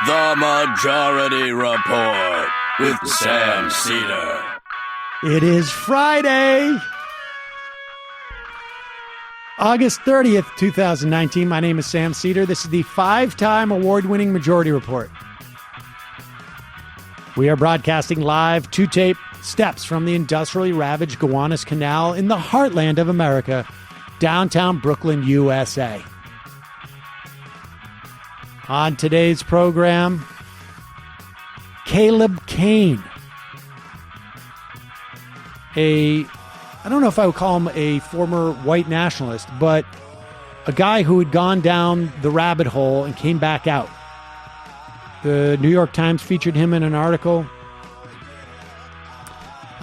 The Majority Report with Sam Cedar. It is Friday, August 30th, 2019. My name is Sam Cedar. This is the 5-time award-winning Majority Report. We are broadcasting live to tape steps from the industrially ravaged Gowanus Canal in the heartland of America, downtown Brooklyn, USA. On today's program, Caleb Cain. I don't know if I would call him a former white nationalist, but a guy who had gone down the rabbit hole and came back out. The New York Times featured him in an article.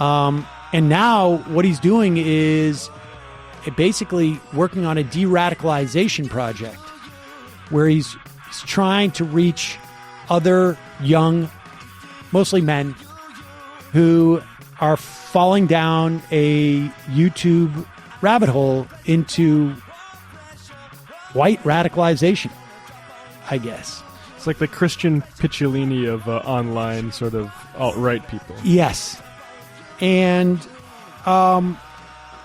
And now what he's doing is basically working on a de-radicalization project where he's trying to reach other young, mostly men, who are falling down a YouTube rabbit hole into white radicalization, I guess. It's like the Christian Picciolini of online sort of alt-right people. Yes. And I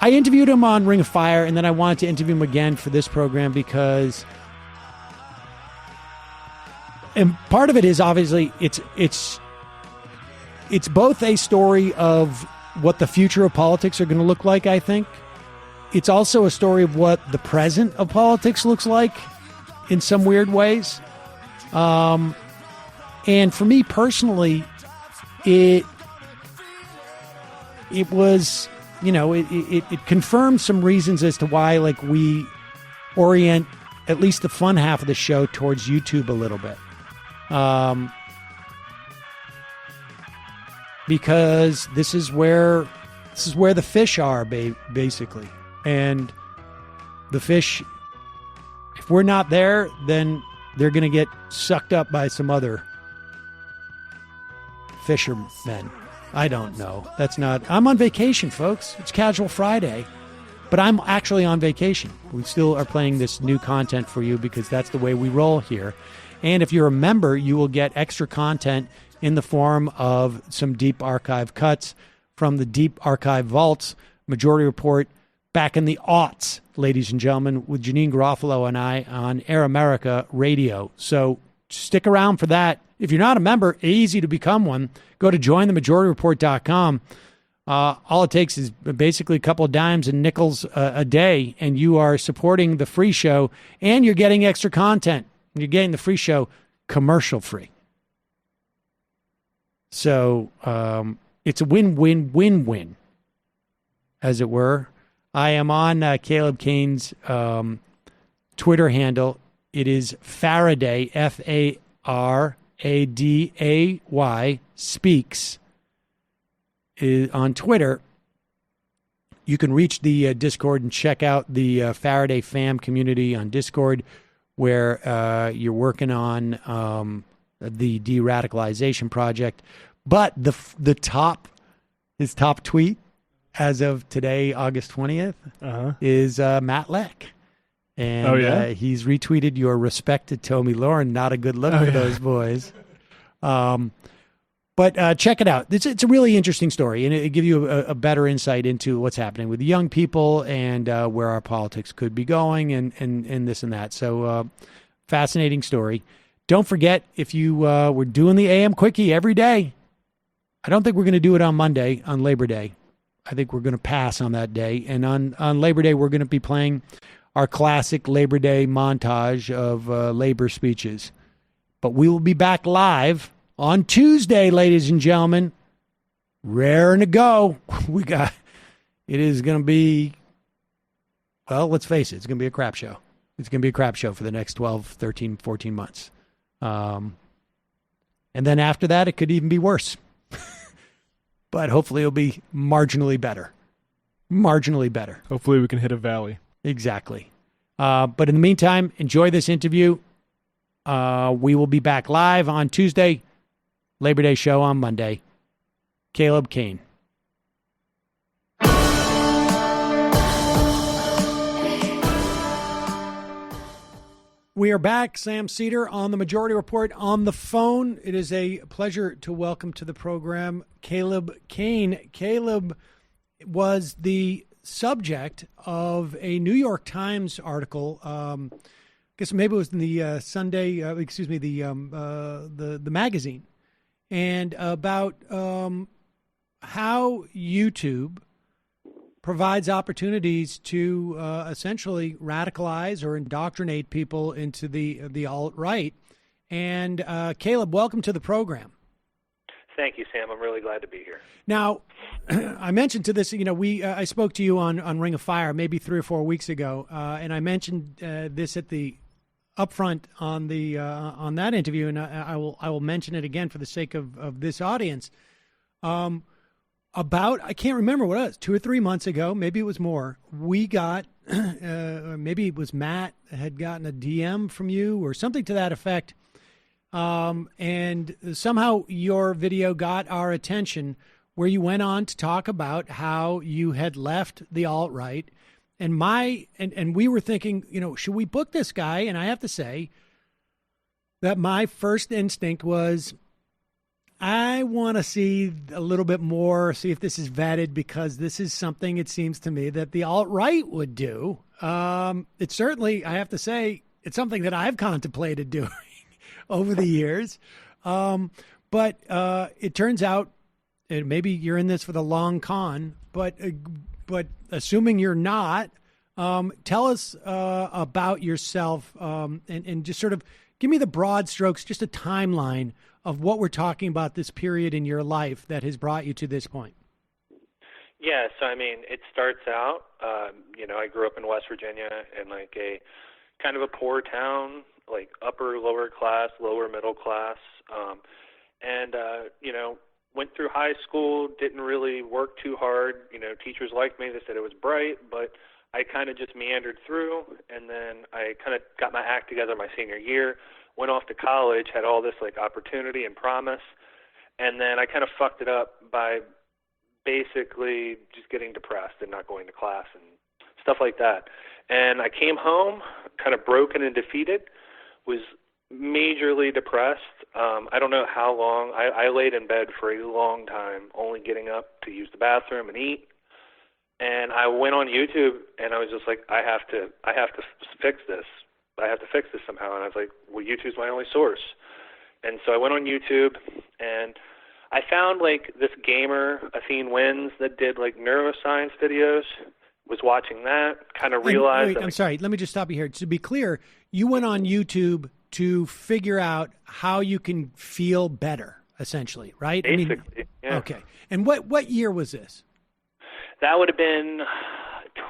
interviewed him on Ring of Fire, and then I wanted to interview him again for this program because... And part of it is obviously it's both a story of what the future of politics are going to look like, I think. It's also a story of what the present of politics looks like in some weird ways. And for me personally, it was, it confirmed some reasons as to why, like, we orient at least the fun half of the show towards YouTube a little bit. Because this is where the fish are, basically. And the fish, if we're not there, then they're going to get sucked up by some other fishermen. I don't know. I'm on vacation, folks. It's Casual Friday, but I'm actually on vacation. We still are playing this new content for you because that's the way we roll here. And if you're a member, you will get extra content in the form of some deep archive cuts from the deep archive vaults. Majority Report back in the aughts, ladies and gentlemen, with Janine Garofalo and I on Air America Radio. So stick around for that. If you're not a member, easy to become one. Go to jointhemajorityreport.com. All it takes is basically a couple of dimes and nickels a day, and you are supporting the free show, and you're getting extra content. You're getting the free show commercial-free. So it's a win-win-win-win, as it were. I am on Caleb Cain's Twitter handle. It is Faraday, F-A-R-A-D-A-Y, Speaks, on Twitter. You can reach the Discord and check out the Faraday fam community on Discord, where you're working on the de-radicalization project. But his top tweet as of today, August 20th, is Matt Leck. And he's retweeted your respect to Tommy Lauren. Not a good look for those boys. But check it out. It's a really interesting story, and it gives you a better insight into what's happening with the young people and where our politics could be going and this and that. So fascinating story. Don't forget, if you were doing the AM Quickie every day, I don't think we're going to do it on Monday, on Labor Day. I think we're going to pass on that day. And on Labor Day, we're going to be playing our classic Labor Day montage of labor speeches. But we will be back live on Tuesday, ladies and gentlemen. Raring to go. It is going to be, well, let's face it, it's going to be a crap show. It's going to be a crap show for the next 12, 13, 14 months. And then after that, it could even be worse. But hopefully it'll be marginally better. Marginally better. Hopefully we can hit a valley. Exactly. But in the meantime, enjoy this interview. We will be back live on Tuesday. Labor Day show on Monday. Caleb Cain. We are back. Sam Cedar on the Majority Report on the phone. It is a pleasure to welcome to the program Caleb Cain. Caleb was the subject of a New York Times article. I guess maybe it was in the the magazine, and about how YouTube provides opportunities to essentially radicalize or indoctrinate people into the alt-right. And Caleb, welcome to the program. Thank you, Sam. I'm really glad to be here. Now, I mentioned to this, I spoke to you on Ring of Fire maybe 3 or 4 weeks ago, and I mentioned this at the upfront on on that interview, and I will mention it again for the sake of this audience. About, I can't remember what it was, 2 or 3 months ago, maybe it was more, we got, maybe it was Matt had gotten a DM from you or something to that effect, and somehow your video got our attention where you went on to talk about how you had left the alt-right, and we were thinking, should we book this guy? And I have to say that my first instinct was, I want to see a little bit more, see if this is vetted, because this is something, it seems to me, that the alt-right would do. It's certainly, I have to say, it's something that I've contemplated doing over the years. But it turns out, and maybe you're in this for the long con, but assuming you're not, tell us about yourself and just sort of give me the broad strokes, just a timeline of what we're talking about, this period in your life that has brought you to this point. Yeah, so it starts out, I grew up in West Virginia in like a kind of a poor town, like upper, lower class, lower middle class, and went through high school, didn't really work too hard. Teachers liked me, they said it was bright, but I kind of just meandered through, and then I kind of got my act together my senior year, went off to college, had all this like opportunity and promise, and then I kind of fucked it up by basically just getting depressed and not going to class and stuff like that. And I came home kind of broken and defeated, was majorly depressed. I don't know how long. I laid in bed for a long time, only getting up to use the bathroom and eat. And I went on YouTube, and I was just like, I have to fix this. I have to fix this somehow. And I was like, well, YouTube's my only source. And so I went on YouTube, and I found like this gamer, Athene Wins, that did like neuroscience videos, was watching that, kind of realized. Wait, I'm sorry, let me just stop you here. To be clear, you went on YouTube to figure out how you can feel better, essentially, right? Basically, yeah. Okay. And what year was this? That would have been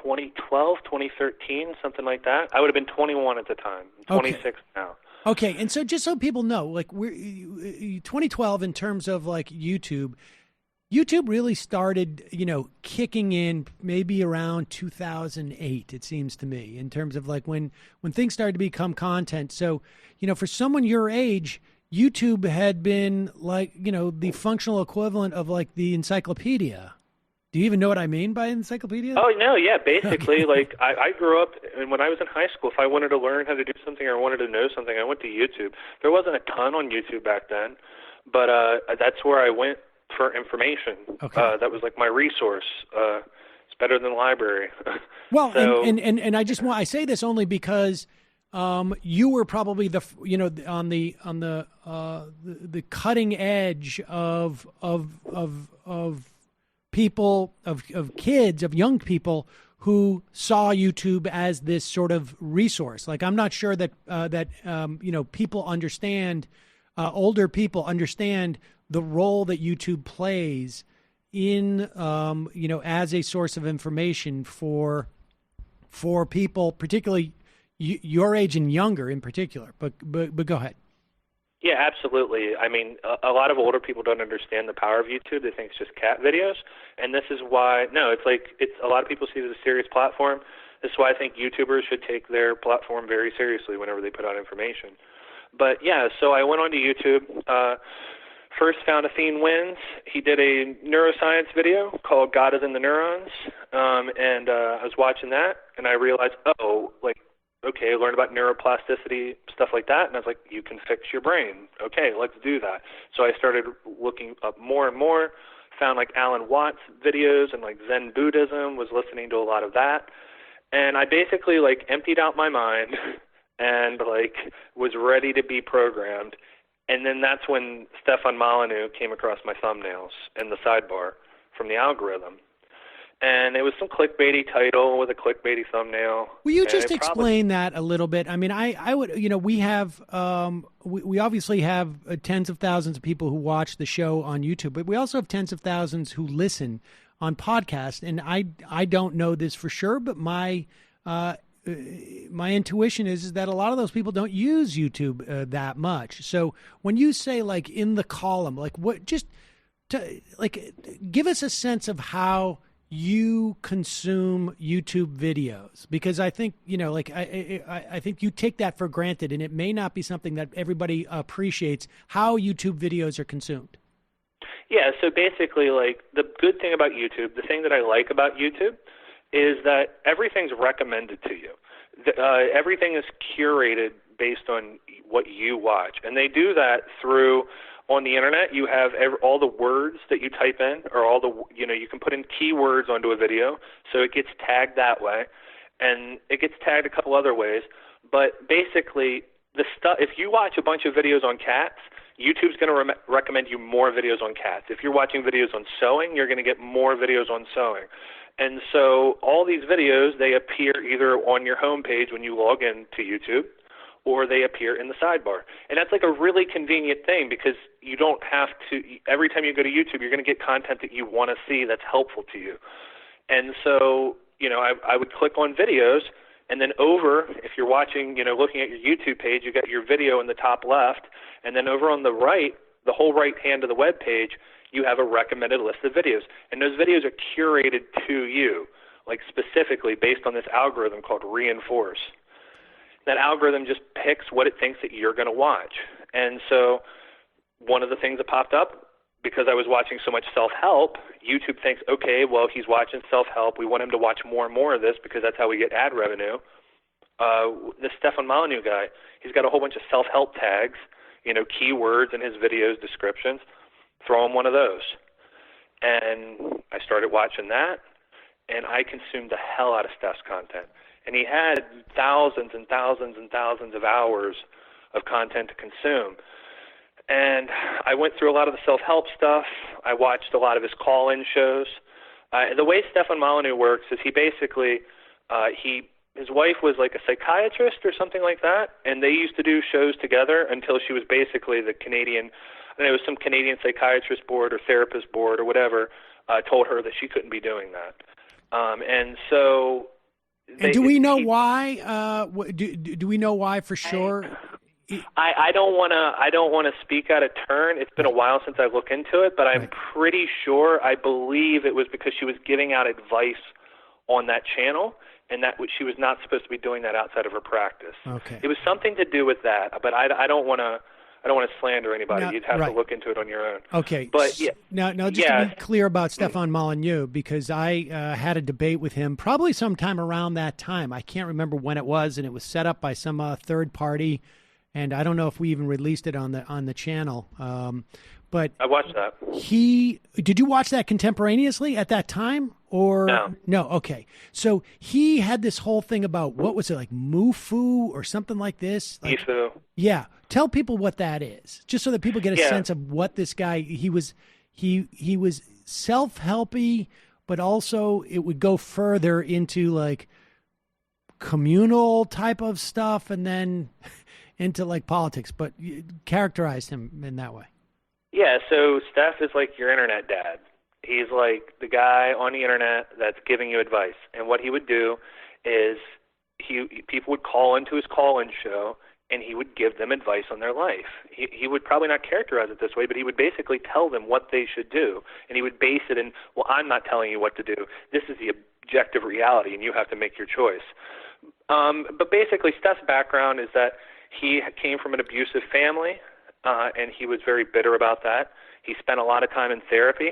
2012, 2013, something like that. I would have been 21 at the time. I'm 26 now. Okay, and so just so people know, like we're 2012 in terms of like YouTube really started, kicking in maybe around 2008, it seems to me, in terms of like when things started to become content. So, for someone your age, YouTube had been like, the functional equivalent of like the encyclopedia. Do you even know what I mean by encyclopedia? Oh, no, yeah. Basically, like I grew up, and when I was in high school, if I wanted to learn how to do something or wanted to know something, I went to YouTube. There wasn't a ton on YouTube back then, but that's where I went for information. Okay. That was like my resource. It's better than the library. Well, so, and I say this only because you were probably on the cutting edge of people, of kids, of young people who saw YouTube as this sort of resource. Like, I'm not sure that people understand, older people understand the role that YouTube plays in, as a source of information for people, particularly your age and younger in particular. But go ahead. Yeah, absolutely. I mean, a lot of older people don't understand the power of YouTube. They think it's just cat videos, and this is why. No, it's a lot of people see it as a serious platform. This is why I think YouTubers should take their platform very seriously whenever they put out information. But yeah, so I went onto YouTube. First found Athene Wins. He did a neuroscience video called "God is in the Neurons," and I was watching that, and I realized, okay, learned about neuroplasticity, stuff like that, and I was like, you can fix your brain. Okay, let's do that. So I started looking up more and more, found like Alan Watts videos and like Zen Buddhism, was listening to a lot of that. And I basically like emptied out my mind and like was ready to be programmed. And then that's when Stefan Molyneux came across my thumbnails in the sidebar from the algorithm. And it was some clickbaity title with a clickbaity thumbnail. Will you just explain that a little bit? I mean, I would, we have, we obviously have tens of thousands of people who watch the show on YouTube, but we also have tens of thousands who listen on podcast. And I don't know this for sure, but my intuition is that a lot of those people don't use YouTube that much. So when you say like in the column, like what, just to like, give us a sense of how you consume YouTube videos, because I think, I think you take that for granted, and it may not be something that everybody appreciates how YouTube videos are consumed. Yeah, so basically, like, the good thing about YouTube, the thing that I like about YouTube is that everything's recommended to you. Everything is curated based on what you watch, and they do that through. On the internet, you have all the words that you type in, or all the, you can put in keywords onto a video, so it gets tagged that way, and it gets tagged a couple other ways. But basically, if you watch a bunch of videos on cats, YouTube's going to recommend you more videos on cats. If you're watching videos on sewing, you're going to get more videos on sewing. And so all these videos, they appear either on your homepage when you log in to YouTube, or they appear in the sidebar. And that's like a really convenient thing, because you don't have to, every time you go to YouTube, you're going to get content that you want to see that's helpful to you. And so, I would click on videos, and then if you're watching, looking at your YouTube page, you got your video in the top left, and then over on the right, the whole right hand of the web page, you have a recommended list of videos. And those videos are curated to you, like specifically based on this algorithm called Reinforce. That algorithm just picks what it thinks that you're going to watch. And so one of the things that popped up, because I was watching so much self-help, YouTube thinks, okay, well, he's watching self-help. We want him to watch more and more of this because that's how we get ad revenue. The Stefan Molyneux guy, he's got a whole bunch of self-help tags, keywords in his videos, descriptions. Throw him one of those. And I started watching that, and I consumed the hell out of Steph's content. And he had thousands and thousands and thousands of hours of content to consume. And I went through a lot of the self-help stuff. I watched a lot of his call-in shows. The way Stefan Molyneux works is he basically, his wife was like a psychiatrist or something like that, and they used to do shows together until she was basically the Canadian, and it was some Canadian psychiatrist board or therapist board or whatever, told her that she couldn't be doing that. And so... And do we know why? Do we know why for sure? I don't want to speak out of turn. It's been a while since I looked into it, but I'm pretty sure. I believe it was because she was giving out advice on that channel, and that she was not supposed to be doing that outside of her practice. Okay. It was something to do with that, but I don't want to. I don't want to slander anybody. You'd have to look into it on your own. Okay. But yeah. Now, just to be clear about Stefan Molyneux, because I had a debate with him probably sometime around that time. I can't remember when it was, and it was set up by some third party, and I don't know if we even released it on the channel. But I watched that. Did you watch that contemporaneously at that time? Or no? Okay. So he had this whole thing about, what was it, like Mufu or something like this? Mufu. Yeah. Tell people what that is, just so that people get a sense of what this guy, he was self-helpy, but also it would go further into like communal type of stuff and then into like politics, but you characterized him in that way. Yeah, so Steph is like your internet dad. He's like the guy on the internet that's giving you advice. And what he would do is people would call into his call-in show, and he would give them advice on their life. He would probably not characterize it this way, but he would basically tell them what they should do. And he would base it in, well, I'm not telling you what to do. This is the objective reality, and you have to make your choice. But basically, Steph's background is that he came from an abusive family, and he was very bitter about that. He spent a lot of time in therapy,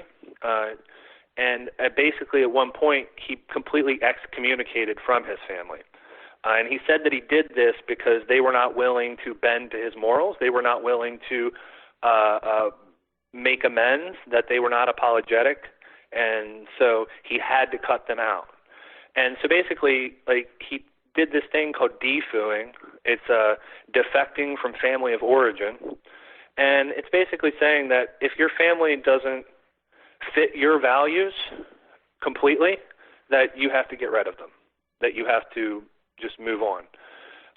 and basically at one point he completely excommunicated from his family. And he said that he did this because they were not willing to bend to his morals. They were not willing to make amends, that they were not apologetic. And so he had to cut them out. And so basically, like, he did this thing called defooing. It's defecting from family of origin. And it's basically saying that if your family doesn't fit your values completely, that you have to get rid of them, that you have to just move on.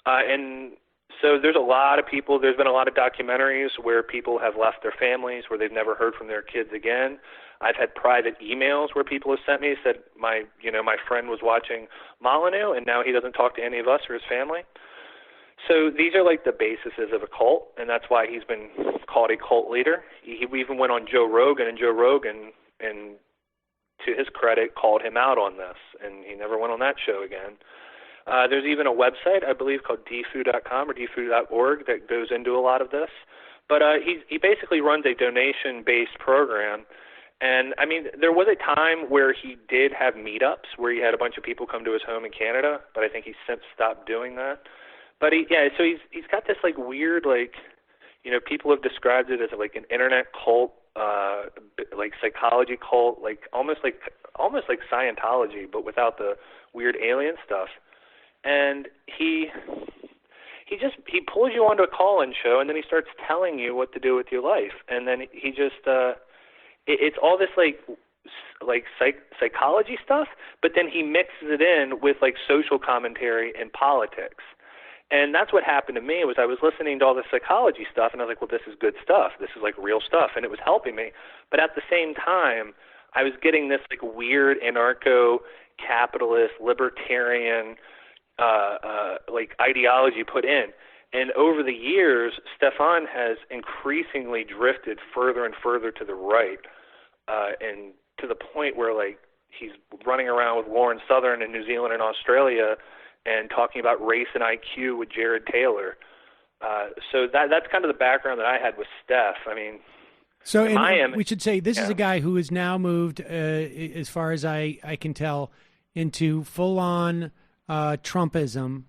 And so there's a lot of people, there's been a lot of documentaries where people have left their families, where they've never heard from their kids again. I've had private emails where people have sent me, said my friend was watching Molyneux and now he doesn't talk to any of us or his family. So these are like the bases of a cult, and that's why he's been called a cult leader. He even went on Joe Rogan, and Joe Rogan, and to his credit, called him out on this, and he never went on that show again. There's even a website, I believe, called defoo.com or defoo.org that goes into a lot of this. But he basically runs a donation-based program. And, I mean, there was a time where he did have meetups where he had a bunch of people come to his home in Canada, but I think he's since stopped doing that. But, so he's got this, like, weird, like, people have described it as, like, an internet cult, like psychology cult, like almost like Scientology, but without the weird alien stuff. And he pulls you onto a call-in show, and then he starts telling you what to do with your life. And then he just it's all this like psychology stuff, but then he mixes it in with like social commentary and politics. And that's what happened to me, was I was listening to all the psychology stuff, and I was like, well, this is good stuff. This is like real stuff, and it was helping me. But at the same time, I was getting this like weird anarcho-capitalist, libertarian like ideology put in. And over the years, Stefan has increasingly drifted further and further to the right, and to the point where like he's running around with Lauren Southern in New Zealand and Australia and talking about race and IQ with Jared Taylor. So that's kind of the background that I had with Steph. I mean, so we should say this is a guy who has now moved, as far as I can tell, into full-on Trumpism,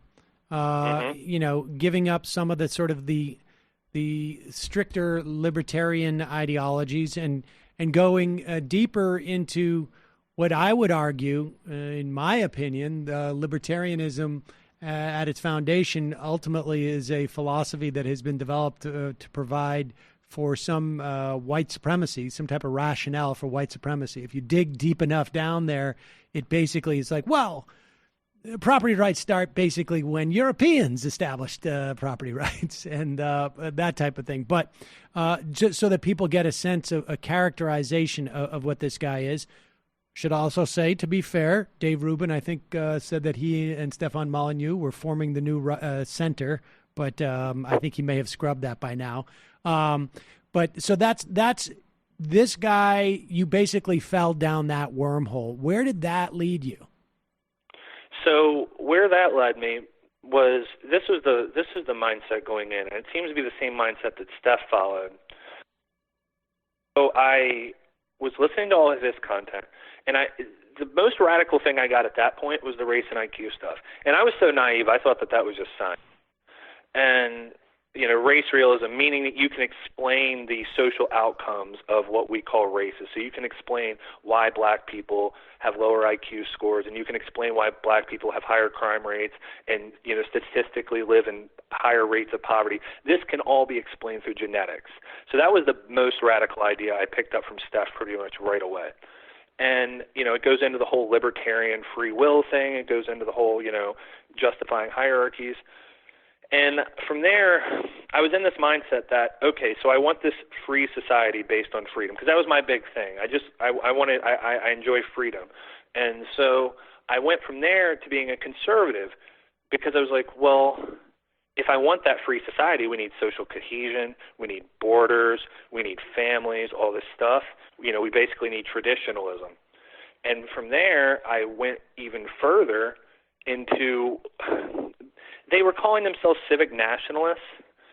giving up some of the sort of the stricter libertarian ideologies and going deeper into what I would argue, in my opinion, libertarianism at its foundation ultimately is a philosophy that has been developed to provide for some white supremacy, some type of rationale for white supremacy. If you dig deep enough down there, it basically is like, well, property rights start basically when Europeans established property rights and that type of thing. But just so that people get a sense of a characterization of what this guy is. Should also say, to be fair, Dave Rubin, I think, said that he and Stefan Molyneux were forming the new center, but I think he may have scrubbed that by now. But so that's this guy. You basically fell down that wormhole. Where did that lead you? So where that led me was this is the mindset going in, and it seems to be the same mindset that Steph followed. So I was listening to all of his content, and the most radical thing I got at that point was the race and IQ stuff. And I was so naive, I thought that was just science. And, race realism, meaning that you can explain the social outcomes of what we call races. So you can explain why black people have lower IQ scores, and you can explain why black people have higher crime rates and, statistically live in higher rates of poverty. This can all be explained through genetics. So that was the most radical idea I picked up from Steph pretty much right away. And, it goes into the whole libertarian free will thing. It goes into the whole, justifying hierarchies. And from there, I was in this mindset that, okay, so I want this free society based on freedom, because that was my big thing. I enjoy freedom. And so I went from there to being a conservative, because I was like, well, if I want that free society, we need social cohesion, we need borders, we need families, all this stuff. We basically need traditionalism. And from there, I went even further into, they were calling themselves civic nationalists,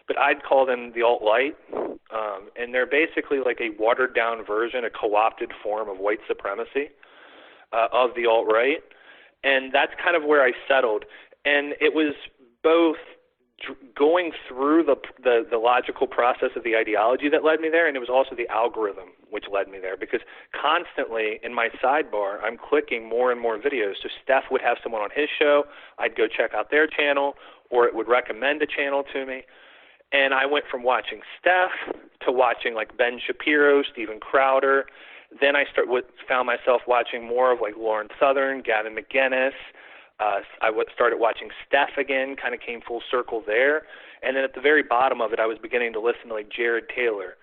but I'd call them the alt-right. And they're basically like a watered-down version, a co-opted form of white supremacy of the alt-right. And that's kind of where I settled. And it was both going through the logical process of the ideology that led me there, and it was also the algorithm which led me there, because constantly in my sidebar I'm clicking more and more videos. So Steph would have someone on his show, I'd go check out their channel, or it would recommend a channel to me. And I went from watching Steph to watching like Ben Shapiro, Steven Crowder. Then I found myself watching more of like Lauren Southern, Gavin McInnes. Started watching Steph again, kind of came full circle there. And then at the very bottom of it, I was beginning to listen to like Jared Taylor.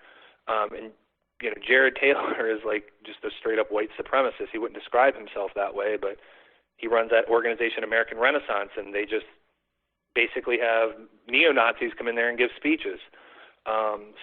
And, you know, Jared Taylor is like just a straight up white supremacist. He wouldn't describe himself that way, but he runs that organization American Renaissance, and they just basically have neo-Nazis come in there and give speeches.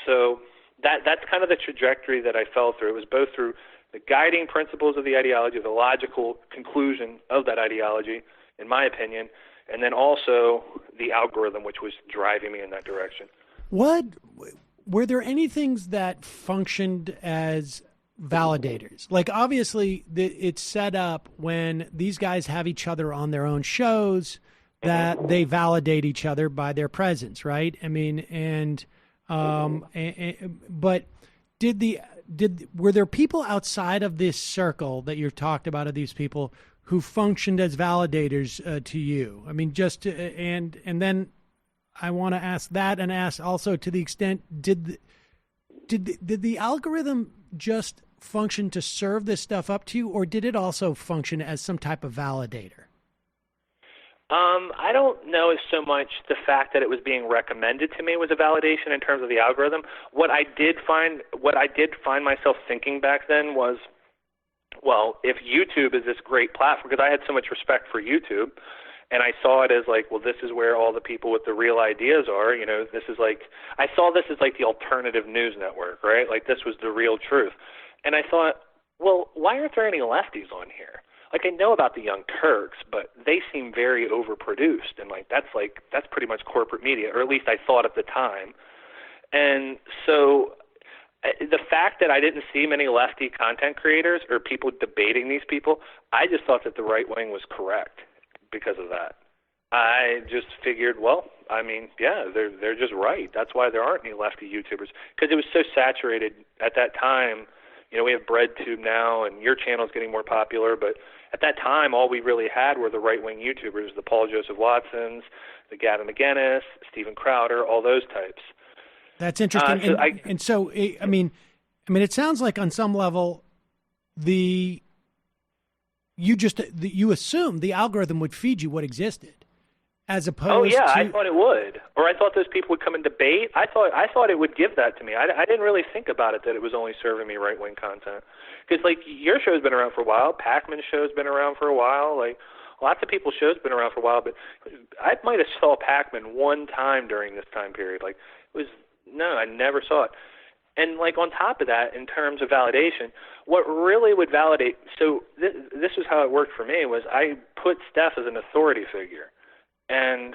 So that's kind of the trajectory that I fell through. It was both through the guiding principles of the ideology, the logical conclusion of that ideology, in my opinion, and then also the algorithm which was driving me in that direction. Were there any things that functioned as validators? Like, obviously, it's set up when these guys have each other on their own shows that they validate each other by their presence, right? I mean, but were there people outside of this circle that you've talked about, of these people who functioned as validators to you? I mean, and then I want to ask that, and ask also, to the extent, did the algorithm just function to serve this stuff up to you, or did it also function as some type of validator? I don't know if so much the fact that it was being recommended to me was a validation in terms of the algorithm. What I did find myself thinking back then was, well, if YouTube is this great platform, because I had so much respect for YouTube, and I saw it as like, well, this is where all the people with the real ideas are. You know, this is like, I saw this as like the alternative news network, right? Like, this was the real truth. And I thought, well, why aren't there any lefties on here? Like, I know about the Young Turks, but they seem very overproduced, and that's pretty much corporate media, or at least I thought at the time. And so the fact that I didn't see many lefty content creators or people debating these people, I just thought that the right wing was correct because of that. I just figured, well, I mean, yeah, they're just right. That's why there aren't any lefty YouTubers, because it was so saturated at that time. You know, we have BreadTube now, and your channel is getting more popular, but at that time, all we really had were the right-wing YouTubers, the Paul Joseph Watsons, the Gavin McInnes, Steven Crowder, all those types. That's interesting. So I mean, it sounds like on some level, you assumed the algorithm would feed you what existed, as opposed to... I thought it would. Or I thought those people would come and debate. I thought it would give that to me. I didn't really think about it, that it was only serving me right-wing content. Because, like, your show's been around for a while. Pacman's show's been around for a while. Like, lots of people's show's been around for a while. But I might have saw Pacman one time during this time period. Like, I never saw it. And, like, on top of that, in terms of validation, what really would validate... So this is how it worked for me, was I put Steph as an authority figure. And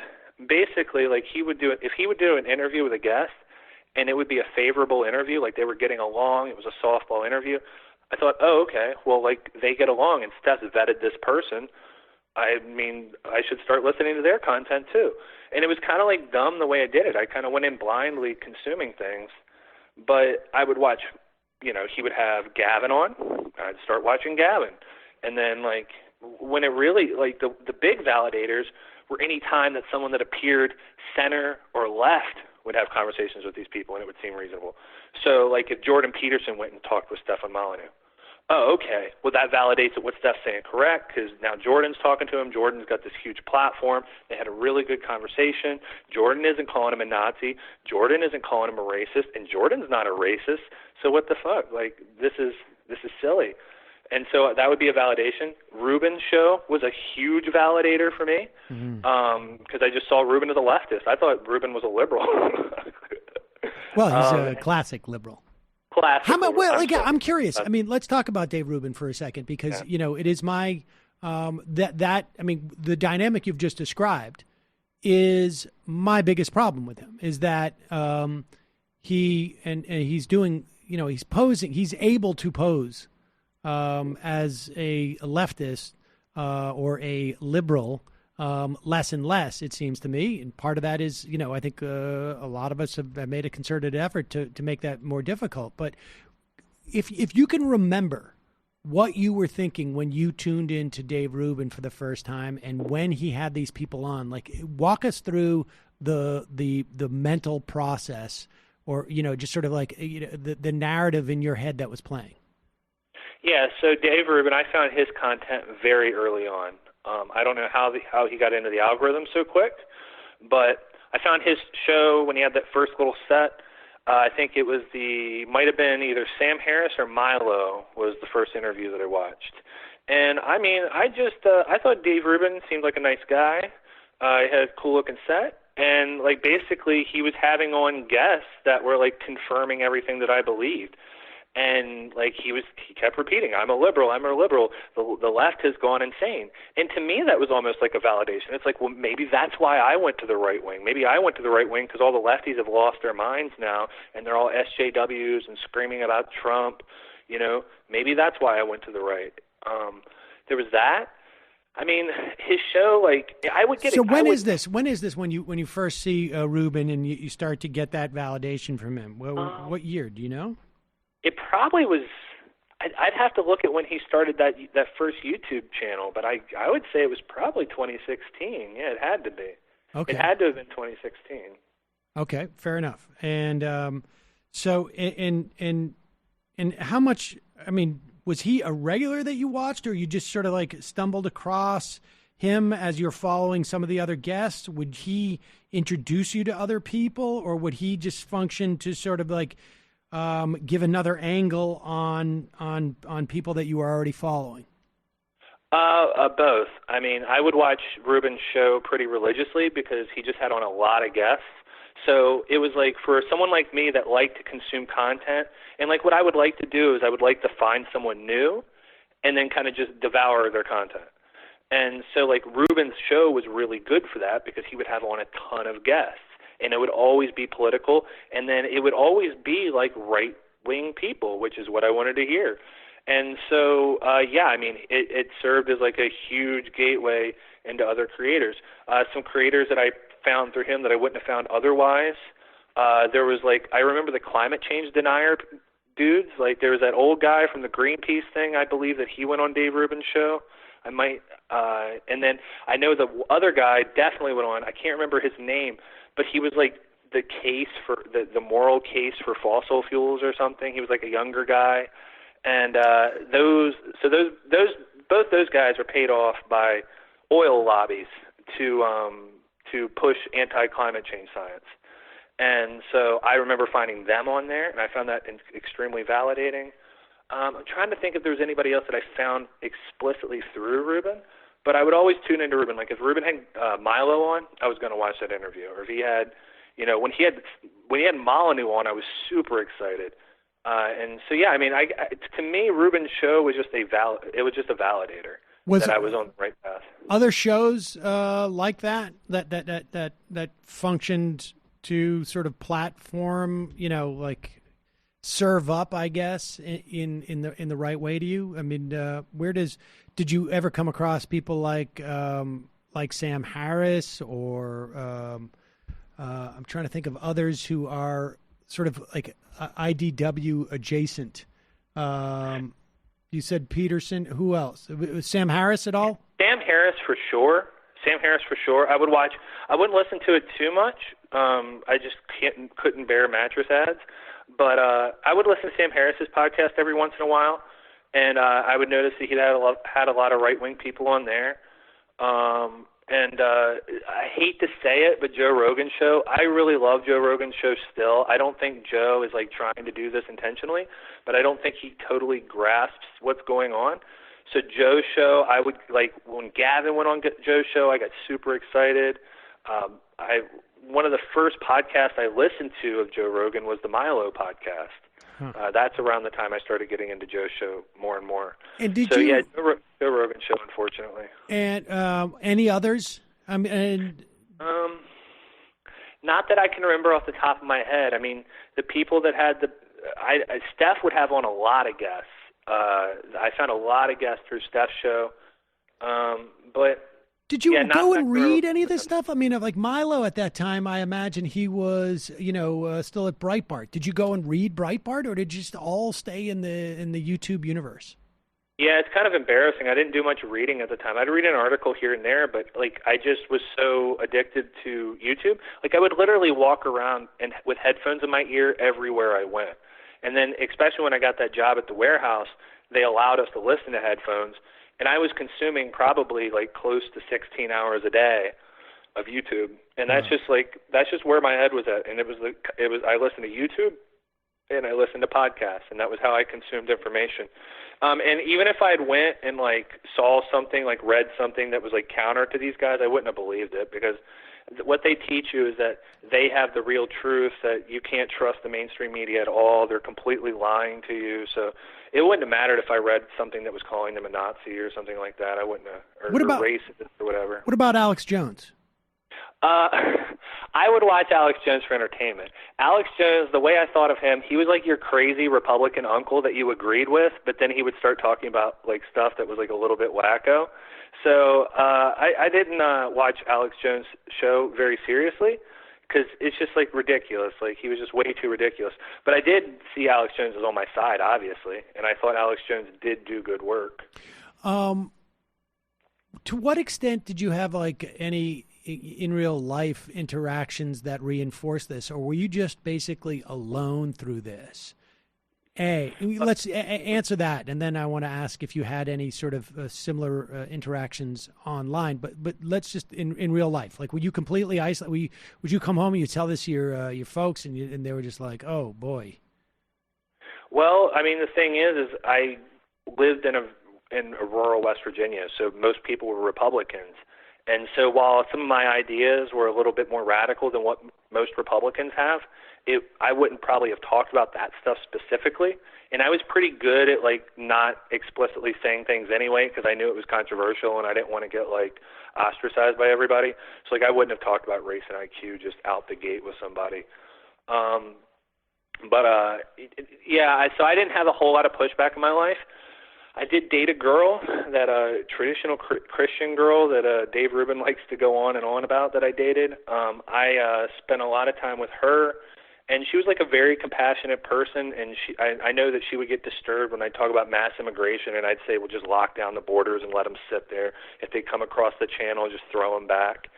basically, like, if he would do an interview with a guest, and it would be a favorable interview, like they were getting along, it was a softball interview, I thought, oh, okay, well, like, they get along, and Steph vetted this person. I mean, I should start listening to their content, too. And it was kind of, like, dumb the way I did it. I kind of went in blindly consuming things. But I would watch, you know, he would have Gavin on. I'd start watching Gavin. And then, like, when it really, like, the big validators were any time that someone that appeared center or left would have conversations with these people, and it would seem reasonable. So, like, if Jordan Peterson went and talked with Stefan Molyneux, oh, okay, well, that validates that what Steph's saying correct, because now Jordan's talking to him. Jordan's got this huge platform. They had a really good conversation. Jordan isn't calling him a Nazi. Jordan isn't calling him a racist, and Jordan's not a racist. So what the fuck? Like, this is silly. And so that would be a validation. Ruben's show was a huge validator for me, because I just saw Ruben as a leftist. I thought Ruben was a liberal. Well, he's a classic liberal. I'm curious. I mean, let's talk about Dave Rubin for a second, because you know, it is my the dynamic you've just described is my biggest problem with him, is that he's doing, you know, he's able to pose as a leftist or a liberal less and less, it seems to me. And part of that is, I think a lot of us have made a concerted effort to make that more difficult. But if you can remember what you were thinking when you tuned in to Dave Rubin for the first time and when he had these people on, like, walk us through the mental process, or, just sort of like, the narrative in your head that was playing. Yeah, so Dave Rubin, I found his content very early on. I don't know how he got into the algorithm so quick, but I found his show when he had that first little set. I think it was might have been either Sam Harris or Milo was the first interview that I watched. And I mean, I thought Dave Rubin seemed like a nice guy. He had a cool looking set. And like basically he was having on guests that were like confirming everything that I believed. And like he kept repeating, I'm a liberal. The left has gone insane. And to me, that was almost like a validation. It's like, well, maybe that's why I went to the right wing. Maybe I went to the right wing because all the lefties have lost their minds now, and they're all SJWs and screaming about Trump. Maybe that's why I went to the right. There was that. I mean, his show, like, I would get. So when is this? When you first see Rubin and you start to get that validation from him? What year? Do you know? It probably was. I'd have to look at when he started that first YouTube channel, but I would say it was probably 2016. Yeah, it had to be. Okay. It had to have been 2016. Okay, fair enough. And so and how much? I mean, was he a regular that you watched, or you just sort of like stumbled across him as you're following some of the other guests? Would he introduce you to other people, or would he just function to sort of like give another angle on people that you are already following? Both. I mean, I would watch Rubin's show pretty religiously because he just had on a lot of guests. So it was like for someone like me that liked to consume content, and like what I would like to do is I would like to find someone new and then kind of just devour their content. And so like Rubin's show was really good for that because he would have on a ton of guests. And it would always be political, and then it would always be like right-wing people, which is what I wanted to hear. And so, I mean, it served as like a huge gateway into other creators. Some creators that I found through him that I wouldn't have found otherwise. There was like, I remember the climate change denier dudes. Like there was that old guy from the Greenpeace thing, I believe that he went on Dave Rubin's show. And then I know the other guy definitely went on. I can't remember his name, but he was like the case for the moral case for fossil fuels or something. He was like a younger guy, and both those guys are paid off by oil lobbies to push anti-climate change science. And so I remember finding them on there, and I found that extremely validating. I'm trying to think if there was anybody else that I found explicitly through Rubin. But I would always tune into Rubin. Like if Rubin had Milo on, I was going to watch that interview. Or if he had, when he had Molyneux on, I was super excited. And so I mean, to me, Rubin's show was just a validator that I was on the right path. Other shows like that functioned to sort of platform, like serve up, I guess, in the right way to you. I mean, did you ever come across people like Sam Harris or I'm trying to think of others who are sort of like IDW adjacent. You said Peterson. Who else? Was Sam Harris at all? Sam Harris for sure. I would watch. I wouldn't listen to it too much. I just couldn't bear mattress ads. But I would listen to Sam Harris's podcast every once in a while. And I would notice that he had a lot of right-wing people on there. And I hate to say it, but Joe Rogan's show, I really love Joe Rogan's show still. I don't think Joe is like trying to do this intentionally, but I don't think he totally grasps what's going on. So Joe's show, I would like when Gavin went on Joe's show, I got super excited. One of the first podcasts I listened to of Joe Rogan was the Milo podcast. That's around the time I started getting into Joe's show more and more. And Joe Rogan's show, unfortunately. And any others? Not that I can remember off the top of my head. I mean, the people that had Steph would have on a lot of guests. I found a lot of guests through Steph's show. But Did you not go and secular read any of this liberalism. stuff? I mean, like Milo at that time, I imagine he was, still at Breitbart. Did you go and read Breitbart, or did you just all stay in the YouTube universe? Yeah, it's kind of embarrassing. I didn't do much reading at the time. I'd read an article here and there, but like I just was so addicted to YouTube. Like I would literally walk around and with headphones in my ear everywhere I went. And then especially when I got that job at the warehouse, they allowed us to listen to headphones, and I was consuming probably like close to 16 hours a day of YouTube. And that's just where my head was at. And I listened to YouTube and I listened to podcasts, and that was how I consumed information. And even if I had went and like saw something, like read something that was like counter to these guys, I wouldn't have believed it, because what they teach you is that they have the real truth, that you can't trust the mainstream media at all. They're completely lying to you. So it wouldn't have mattered if I read something that was calling them a Nazi or something like that. I wouldn't have, or racist or whatever. What about Alex Jones? I would watch Alex Jones for entertainment. Alex Jones, the way I thought of him, he was like your crazy Republican uncle that you agreed with, but then he would start talking about like stuff that was like a little bit wacko. So I didn't watch Alex Jones' show very seriously, because it's just like ridiculous. Like he was just way too ridiculous. But I did see Alex Jones was on my side, obviously, and I thought Alex Jones did do good work. To what extent did you have like any in real life interactions that reinforce this, or were you just basically alone through this? Let's answer that, and then I want to ask if you had any sort of similar interactions online. But let's just in real life, like were you completely isolated? Would you come home and you tell this to your folks, and they were just like, oh boy? Well, I mean, the thing is I lived in rural West Virginia, so most people were Republicans. And so while some of my ideas were a little bit more radical than what most Republicans have, I wouldn't probably have talked about that stuff specifically. And I was pretty good at like not explicitly saying things anyway, because I knew it was controversial and I didn't want to get like ostracized by everybody. So like I wouldn't have talked about race and IQ just out the gate with somebody. So I didn't have a whole lot of pushback in my life. I did date a girl, that traditional Christian girl that Dave Rubin likes to go on and on about, that I dated. I spent a lot of time with her, and she was like a very compassionate person, and I know that she would get disturbed when I talk about mass immigration, and I'd say, well, just lock down the borders and let them sit there. If they come across the channel, just throw them back.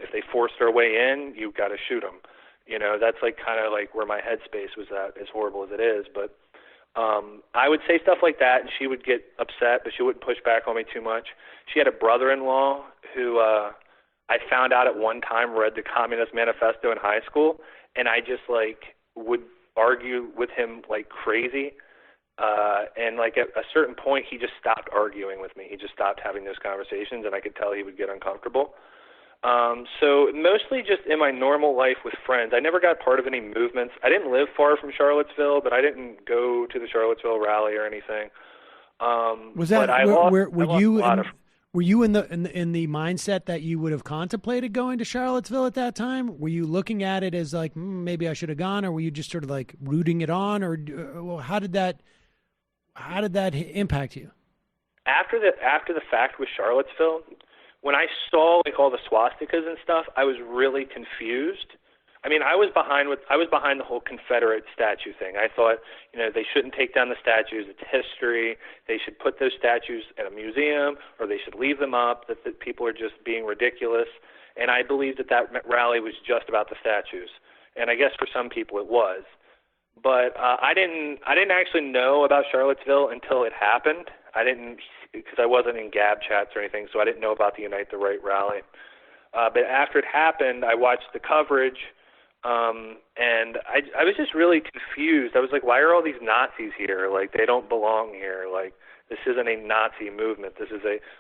If they force their way in, you've got to shoot them. You know, that's like kind of like where my headspace was at, as horrible as it is, but I would say stuff like that, and she would get upset, but she wouldn't push back on me too much. She had a brother-in-law who I found out at one time read the Communist Manifesto in high school, and I just like would argue with him like crazy. And like at a certain point, he just stopped arguing with me. He just stopped having those conversations, and I could tell he would get uncomfortable. So mostly just in my normal life with friends. I never got part of any movements. I didn't live far from Charlottesville, but I didn't go to the Charlottesville rally or anything. Was that were you in the mindset that you would have contemplated going to Charlottesville at that time? Were you looking at it as like maybe I should have gone, or were you just sort of like rooting it on, or how did that impact you? After the fact with Charlottesville, when I saw like all the swastikas and stuff, I was really confused. I mean, I was behind the whole Confederate statue thing. I thought, they shouldn't take down the statues. It's history. They should put those statues in a museum, or they should leave them up. That people are just being ridiculous. And I believed that rally was just about the statues. And I guess for some people it was. But I didn't actually know about Charlottesville until it happened. Because I wasn't in Gab chats or anything, so I didn't know about the Unite the Right rally. But after it happened, I watched the coverage, and I was just really confused. I was like, why are all these Nazis here? Like, they don't belong here. Like, this isn't a Nazi movement.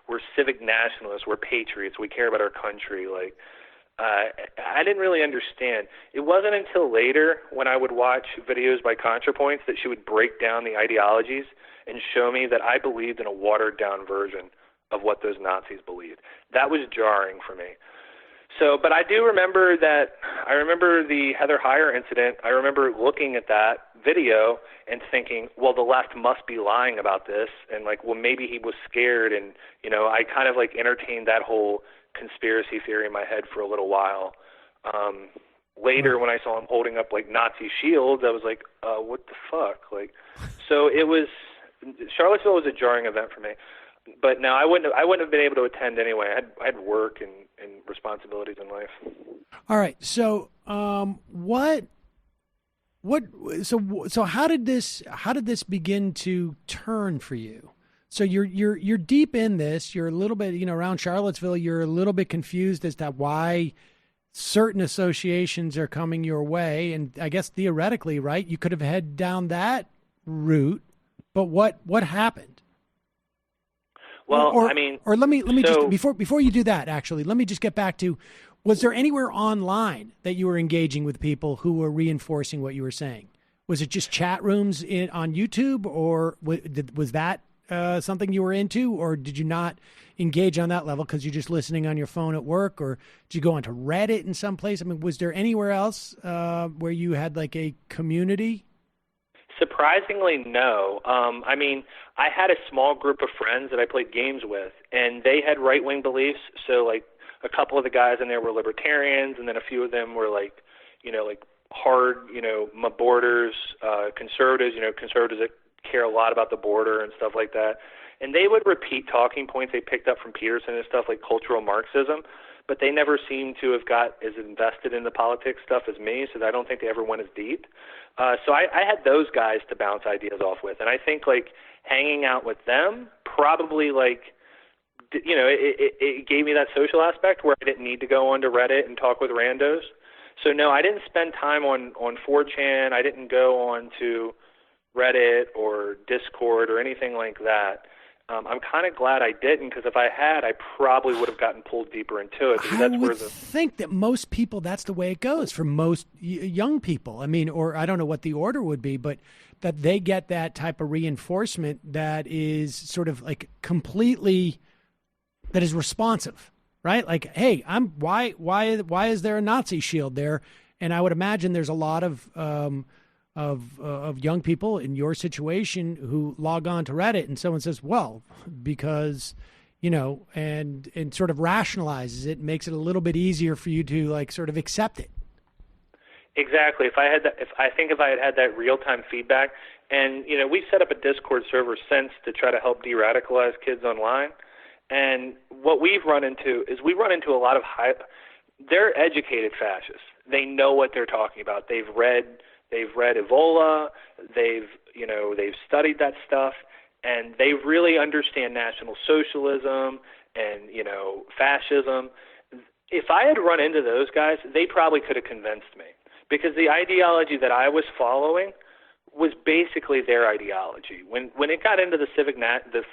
We're civic nationalists. We're patriots. We care about our country. Like, I didn't really understand. It wasn't until later when I would watch videos by ContraPoints that she would break down the ideologies and show me that I believed in a watered-down version of what those Nazis believed. That was jarring for me. So, but I do remember that. I remember the Heather Heyer incident. I remember looking at that video and thinking, well, the left must be lying about this, and like, well, maybe he was scared, and I kind of like entertained that whole conspiracy theory in my head for a little while. Later, when I saw him holding up like Nazi shields, I was like, what the fuck? Like, so it was. Charlottesville was a jarring event for me. But no, I wouldn't have been able to attend anyway. I had work and responsibilities in life. All right. So, so how did this begin to turn for you? So you're deep in this. You're a little bit, around Charlottesville. You're a little bit confused as to why certain associations are coming your way, and I guess theoretically, right, you could have headed down that route. But what happened? Well, or let me so, just before you do that, actually, let me just get back to, was there anywhere online that you were engaging with people who were reinforcing what you were saying? Was it just chat rooms on YouTube, or was that something you were into, or did you not engage on that level because you're just listening on your phone at work, or did you go onto Reddit in some place? I mean, was there anywhere else where you had like a community? Surprisingly, no. I mean, I had a small group of friends that I played games with, and they had right-wing beliefs. So, like, a couple of the guys in there were libertarians, and then a few of them were like hard, borders, conservatives, conservatives that care a lot about the border and stuff like that. And they would repeat talking points they picked up from Peterson and stuff like cultural Marxism, but they never seemed to have got as invested in the politics stuff as me, so I don't think they ever went as deep. So I had those guys to bounce ideas off with, and I think like hanging out with them probably like, it gave me that social aspect where I didn't need to go onto Reddit and talk with randos. So no, I didn't spend time on 4chan. I didn't go on to Reddit or Discord or anything like that. I'm kind of glad I didn't, because if I had, I probably would have gotten pulled deeper into it. I would think that most people, that's the way it goes for most young people. I mean, or I don't know what the order would be, but that they get that type of reinforcement that is sort of like completely, that is responsive, right? Like, hey, why is there a Nazi shield there? And I would imagine there's a lot of young people in your situation who log on to Reddit and someone says, well, because, and sort of rationalizes it, makes it a little bit easier for you to like sort of accept it. Exactly. If I had had that real-time feedback, and, we've set up a Discord server since to try to help de-radicalize kids online. And what we've run into is a lot of they're educated fascists. They know what they're talking about. They've read Evola, they've studied that stuff, and they really understand National Socialism and, fascism. If I had run into those guys, they probably could have convinced me, because the ideology that I was following was basically their ideology. When it got into the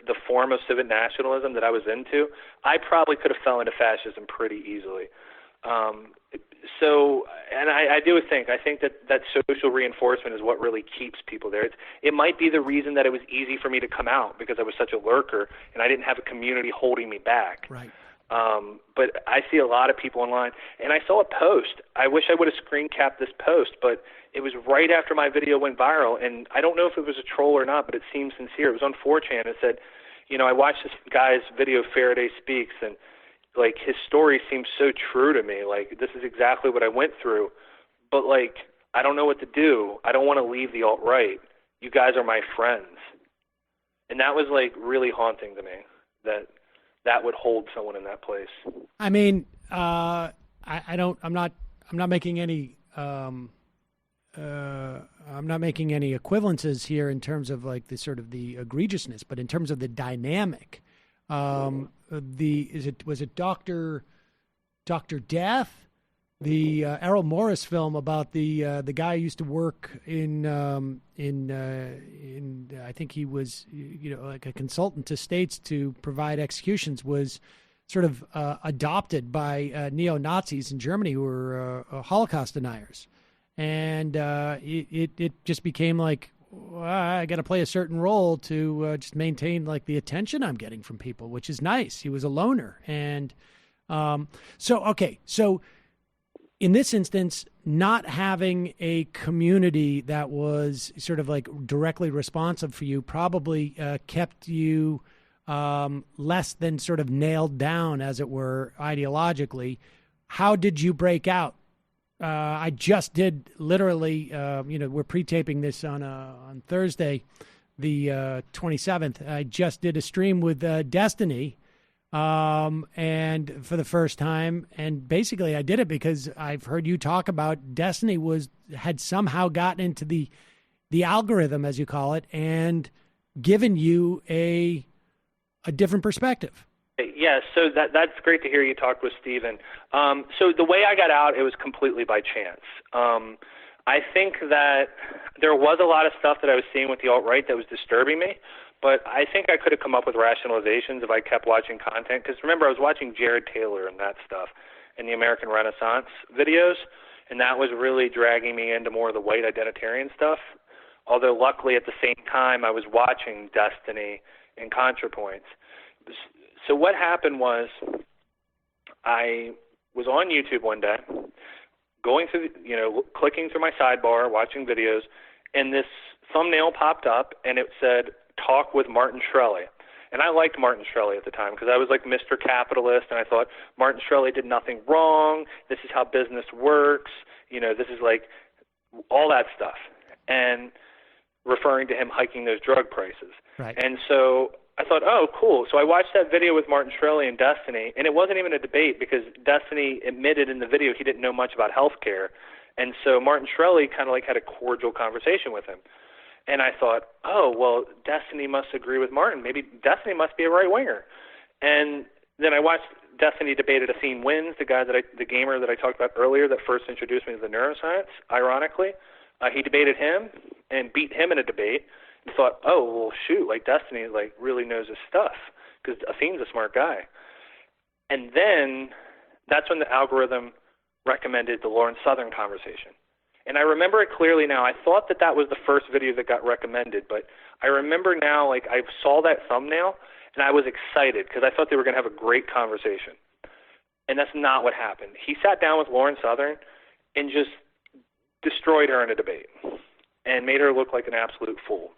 the form of civic nationalism that I was into, I probably could have fell into fascism pretty easily. And I think that social reinforcement is what really keeps people there. It might be the reason that it was easy for me to come out, because I was such a lurker and I didn't have a community holding me back. Right. But I see a lot of people online, and I saw a post. I wish I would have screen capped this post, but it was right after my video went viral, and I don't know if it was a troll or not, but it seemed sincere. It was on 4chan. It said, I watched this guy's video, Faraday Speaks, and like his story seems so true to me. Like, this is exactly what I went through, but like, I don't know what to do. I don't want to leave the alt-right. You guys are my friends. And that was like really haunting to me, that would hold someone in that place. I mean, I'm not making any equivalences here in terms of like the sort of the egregiousness, but in terms of the dynamic, was it Dr. Death, the Errol Morris film about the guy who used to work in I think he was like a consultant to states to provide executions, was sort of adopted by neo-Nazis in Germany who were Holocaust deniers, and it just became like, well, I got to play a certain role to just maintain like the attention I'm getting from people, which is nice. He was a loner, and So in this instance, not having a community that was sort of like directly responsive for you probably kept you less than sort of nailed down, as it were, ideologically. How did you break out? I just did literally, we're pre-taping this on Thursday, the 27th. I just did a stream with Destiny, and for the first time, and basically I did it because I've heard you talk about Destiny had somehow gotten into the algorithm, as you call it, and given you a different perspective. Yeah, so that's great to hear you talk with Steven. So the way I got out, it was completely by chance. I think that there was a lot of stuff that I was seeing with the alt-right that was disturbing me, but I think I could have come up with rationalizations if I kept watching content. Because remember, I was watching Jared Taylor and that stuff and the American Renaissance videos, and that was really dragging me into more of the white identitarian stuff. Although luckily at the same time I was watching Destiny and ContraPoints. So what happened was I was on YouTube one day, going through, clicking through my sidebar, watching videos, and this thumbnail popped up, and it said, "Talk with Martin Shkreli." And I liked Martin Shkreli at the time because I was like Mr. Capitalist, and I thought Martin Shkreli did nothing wrong. This is how business works. This is like all that stuff. And referring to him hiking those drug prices. Right. And so I thought, oh, cool. So I watched that video with Martin Shkreli and Destiny, and it wasn't even a debate because Destiny admitted in the video he didn't know much about healthcare. And so Martin Shkreli kind of like had a cordial conversation with him. And I thought, oh, well, Destiny must agree with Martin. Maybe Destiny must be a right-winger. And then I watched Destiny debated Athene Wins, the gamer that I talked about earlier that first introduced me to the neuroscience, ironically. He debated him and beat him in a debate. And thought, oh, well, shoot, like Destiny like really knows his stuff because Athene's a smart guy. And then that's when the algorithm recommended the Lawrence Southern conversation. And I remember it clearly now. I thought that was the first video that got recommended, but I remember now, like I saw that thumbnail and I was excited because I thought they were going to have a great conversation. And that's not what happened. He sat down with Lawrence Southern and just destroyed her in a debate and made her look like an absolute fool.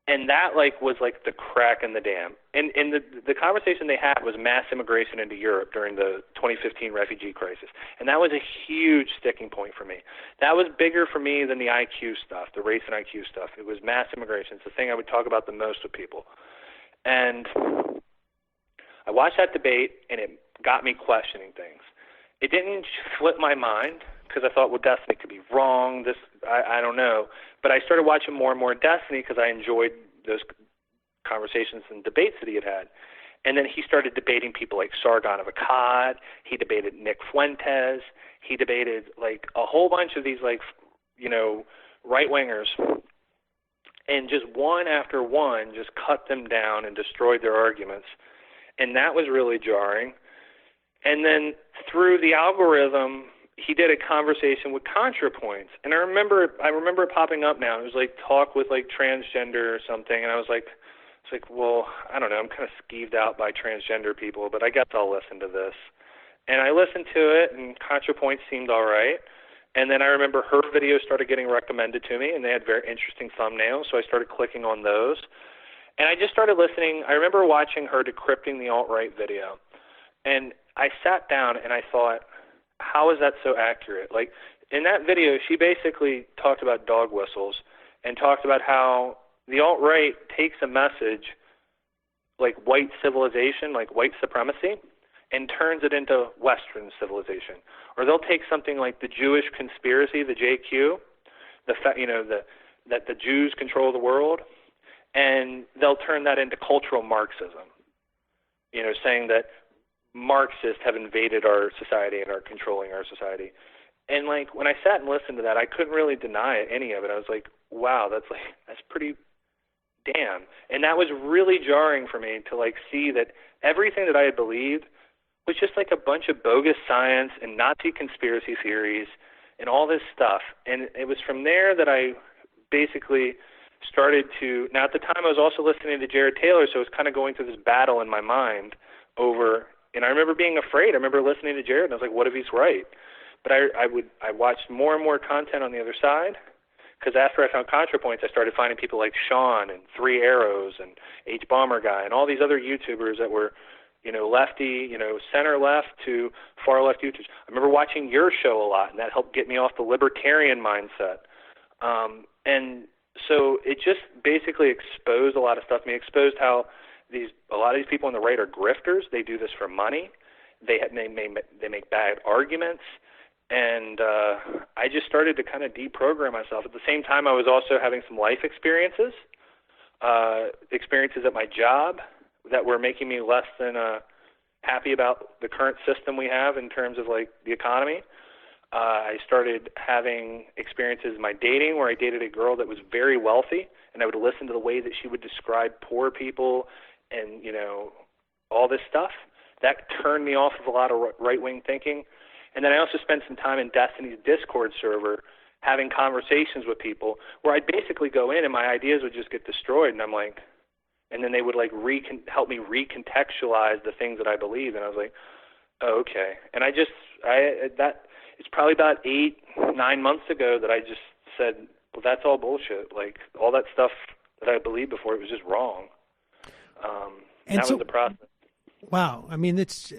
And that was the crack in the dam. And the conversation they had was mass immigration into Europe during the 2015 refugee crisis. And that was a huge sticking point for me. That was bigger for me than the IQ stuff, the race and IQ stuff. It was mass immigration. It's the thing I would talk about the most with people. And I watched that debate, and it got me questioning things. It didn't flip my mind because I thought, well, Destiny could be wrong. I don't know. But I started watching more and more Destiny because I enjoyed those conversations and debates that he had. And then he started debating people like Sargon of Akkad. He debated Nick Fuentes. He debated like a whole bunch of these right-wingers. And just one after one just cut them down and destroyed their arguments. And that was really jarring. And then through the algorithm, he did a conversation with ContraPoints, and I remember it popping up now. It was like talk with like transgender or something, and I was like, well, I don't know. I'm kind of skeeved out by transgender people, but I guess I'll listen to this. And I listened to it, and ContraPoints seemed all right. And then I remember her videos started getting recommended to me, and they had very interesting thumbnails, so I started clicking on those. And I just started listening. I remember watching her decrypting the alt-right video, and I sat down and I thought, how is that so accurate? Like in that video, she basically talked about dog whistles and talked about how the alt-right takes a message like white civilization, like white supremacy, and turns it into Western civilization. Or they'll take something like the Jewish conspiracy, the JQ, that the Jews control the world, and they'll turn that into cultural Marxism, saying that Marxists have invaded our society and are controlling our society. And like when I sat and listened to that, I couldn't really deny any of it. I was like, wow, that's pretty damn. And that was really jarring for me to like see that everything that I had believed was just like a bunch of bogus science and Nazi conspiracy theories and all this stuff. And it was from there that I basically started to, now at the time I was also listening to Jared Taylor, so I was kind of going through this battle in my mind over And I remember being afraid. I remember listening to Jared, and I was like, what if he's right? But I watched more and more content on the other side, because after I found ContraPoints, I started finding people like Sean and Three Arrows and H Bomber Guy and all these other YouTubers that were, lefty, center left to far left YouTubers. I remember watching your show a lot, and that helped get me off the libertarian mindset. And so it just basically exposed a lot of stuff. I mean, it exposed how a lot of these people on the right are grifters. They do this for money. They make bad arguments. And I just started to kind of deprogram myself. At the same time, I was also having some life experiences at my job that were making me less than happy about the current system we have in terms of like the economy. I started having experiences in my dating where I dated a girl that was very wealthy, and I would listen to the way that she would describe poor people and, all this stuff. That turned me off of a lot of right-wing thinking. And then I also spent some time in Destiny's Discord server having conversations with people where I'd basically go in and my ideas would just get destroyed, and I'm like, and then they would like help me recontextualize the things that I believe, and I was like, oh, okay. And it's probably about 8-9 months ago that I just said, well, that's all bullshit. Like all that stuff that I believed before, it was just wrong. And that was the process. Wow. I mean, it's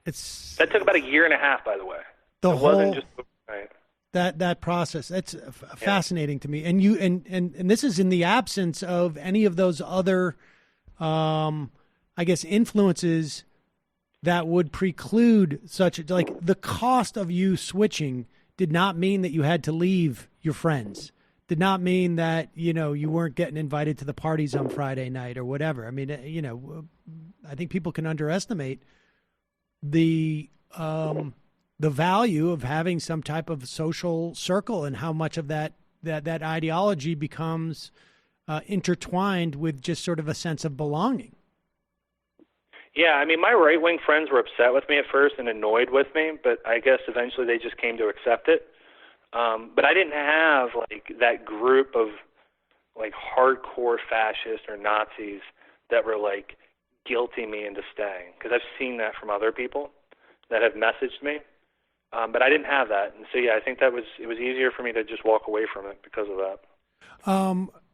that took about 1.5 years, by the way. Wasn't just right. That process. That's fascinating to me. And you and this is in the absence of any of those other, I guess, influences that would preclude such like the cost of you switching did not mean that you had to leave your friends. Did not mean that, you weren't getting invited to the parties on Friday night or whatever. I mean, I think people can underestimate the value of having some type of social circle and how much of that ideology becomes intertwined with just sort of a sense of belonging. Yeah, I mean, my right-wing friends were upset with me at first and annoyed with me, but I guess eventually they just came to accept it. But I didn't have like that group of like hardcore fascists or Nazis that were like guilting me into staying, because I've seen that from other people that have messaged me. But I didn't have that, and so yeah, I think it was easier for me to just walk away from it because of that.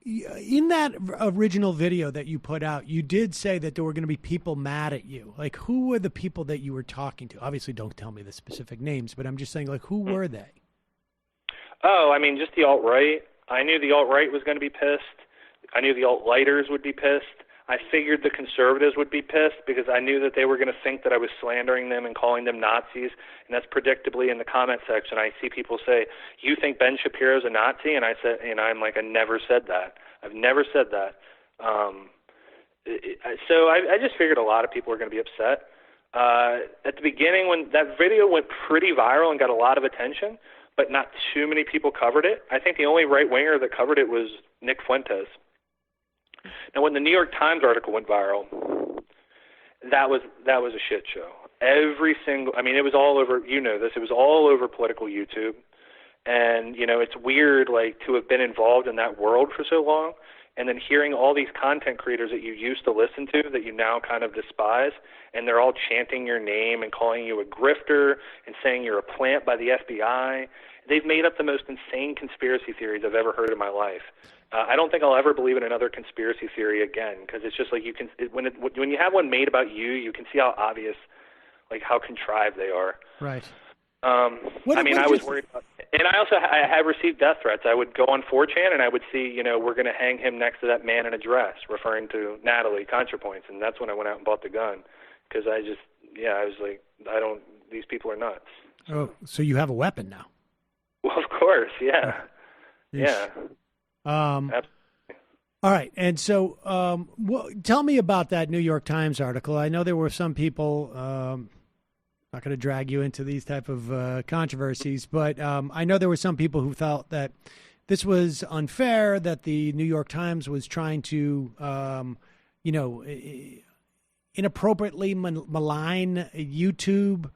In that original video that you put out, you did say that there were going to be people mad at you. Like, who were the people that you were talking to? Obviously, don't tell me the specific names, but I'm just saying, like, who were they? Oh, I mean, just the alt-right. I knew the alt-right was going to be pissed. I knew the alt-lighters would be pissed. I figured the conservatives would be pissed because I knew that they were going to think that I was slandering them and calling them Nazis, and that's predictably in the comment section. I see people say, "You think Ben Shapiro's a Nazi?" And I'm like, I never said that. I've never said that. So I just figured a lot of people were going to be upset. At the beginning, when that video went pretty viral and got a lot of attention, but not too many people covered it. I think the only right-winger that covered it was Nick Fuentes. Now, when the New York Times article went viral, that was a shit show. It was all over, it was all over political YouTube. And, it's weird, like, to have been involved in that world for so long, and then hearing all these content creators that you used to listen to that you now kind of despise, and they're all chanting your name and calling you a grifter and saying you're a plant by the FBI. They've made up the most insane conspiracy theories I've ever heard in my life. I don't think I'll ever believe in another conspiracy theory again, because it's just like when you have one made about you, you can see how obvious, like how contrived they are. Right. I was worried about, and I have received death threats. I would go on 4chan and I would see, we're going to hang him next to that man in a dress, referring to Natalie ContraPoints, and that's when I went out and bought the gun, because I was like, these people are nuts. Oh, so you have a weapon now? Well, of course, yeah. Yeah. Absolutely. All right, and so tell me about that New York Times article. I know there were some people. Not going to drag you into these type of controversies, but I know there were some people who felt that this was unfair, that the New York Times was trying to, inappropriately malign YouTube.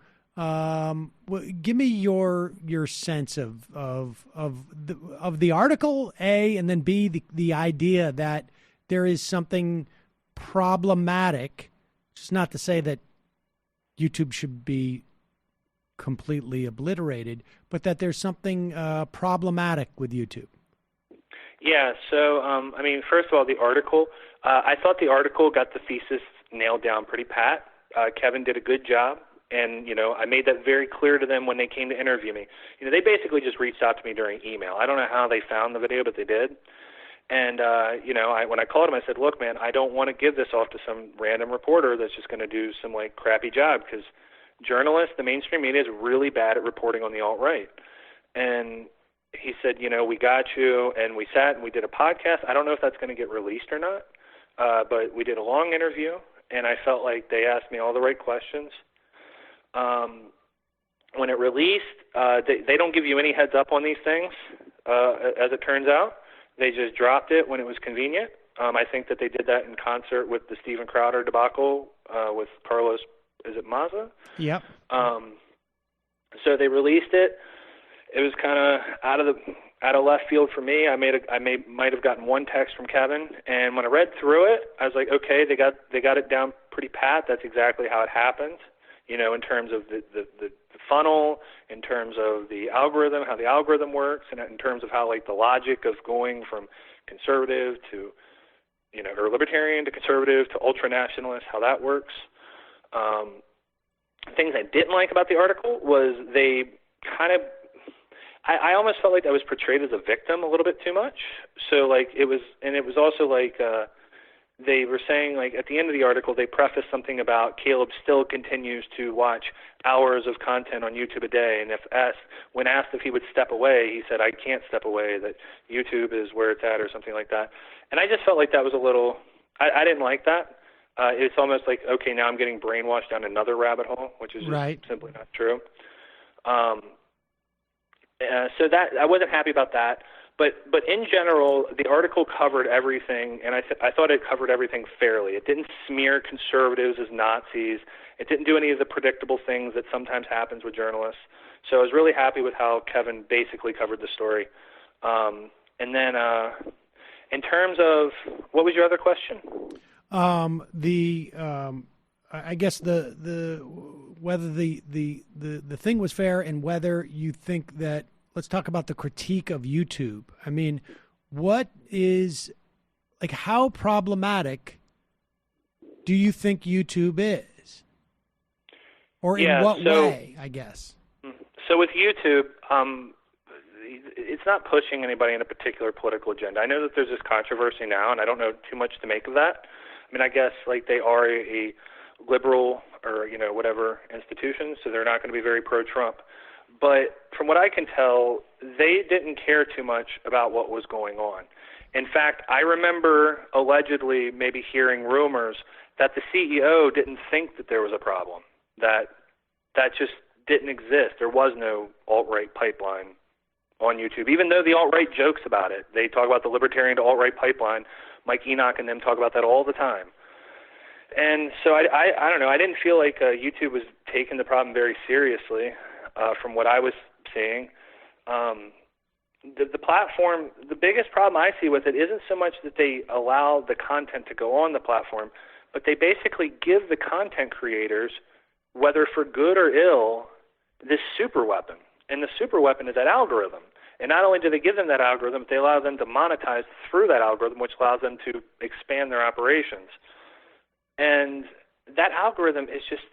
Give me your sense of the article, A, and then B, the idea that there is something problematic which is not to say that YouTube should be completely obliterated, but that there's something problematic with YouTube. Yeah, so, I mean, first of all, the article, I thought the article got the thesis nailed down pretty pat. Kevin did a good job, and, you know, I made that very clear to them when they came to interview me. You know, they basically just reached out to me during email. I don't know how they found the video, but they did. And, you know, when I called him, I said, look, man, I don't want to give this off to some random reporter that's just going to do some, like, crappy job, because journalists, the mainstream media, is really bad at reporting on the alt-right. And he said, you know, we got you, and we sat and we did a podcast. I don't know if that's going to get released or not, but we did a long interview, and I felt like they asked me all the right questions. When it released, they don't give you any heads up on these things, as it turns out. They just dropped it when it was convenient. I think that they did that in concert with the Steven Crowder debacle with Carlos, is it Maza? Yep. So they released it. It was kind of out of left field for me. I might have gotten one text from Kevin, and when I read through it, I was like, okay, they got it down pretty pat. That's exactly how it happened. You know, in terms of the funnel, in terms of the algorithm, how the algorithm works, and in terms of how, like, the logic of going from conservative to, you know, or libertarian to conservative to ultra-nationalist, how that works. Things I didn't like about the article was they kind of, I almost felt like I was portrayed as a victim a little bit too much. So, like, it was also like, they were saying, like, at the end of the article, they prefaced something about Caleb still continues to watch hours of content on YouTube a day, and when asked if he would step away, he said, I can't step away, that YouTube is where it's at, or something like that. And I just felt like that was a little, I didn't like that. It's almost like, okay, now I'm getting brainwashed down another rabbit hole, which is just simply not true. So that I wasn't happy about that. But in general, the article covered everything, and I thought it covered everything fairly. It didn't smear conservatives as Nazis. It didn't do any of the predictable things that sometimes happens with journalists. So I was really happy with how Kevin basically covered the story. And then in terms of, what was your other question? I guess whether the thing was fair, and whether you think that, let's talk about the critique of YouTube. I mean, what is, like, how problematic do you think YouTube is? Or in what way, I guess? So with YouTube, it's not pushing anybody in a particular political agenda. I know that there's this controversy now, and I don't know too much to make of that. I mean, I guess, like, they are a liberal or, you know, whatever institution, so they're not going to be very pro-Trump. But from what I can tell, they didn't care too much about what was going on. In fact, I remember allegedly maybe hearing rumors that the CEO didn't think that there was a problem, that just didn't exist. There was no alt-right pipeline on YouTube, even though the alt-right jokes about it. They talk about the libertarian to alt-right pipeline. Mike Enoch and them talk about that all the time. And so I don't know. I didn't feel like YouTube was taking the problem very seriously. From what I was seeing, the platform, the biggest problem I see with it isn't so much that they allow the content to go on the platform, but they basically give the content creators, whether for good or ill, this super weapon. And the super weapon is that algorithm. And not only do they give them that algorithm, but they allow them to monetize through that algorithm, which allows them to expand their operations. And that algorithm is just,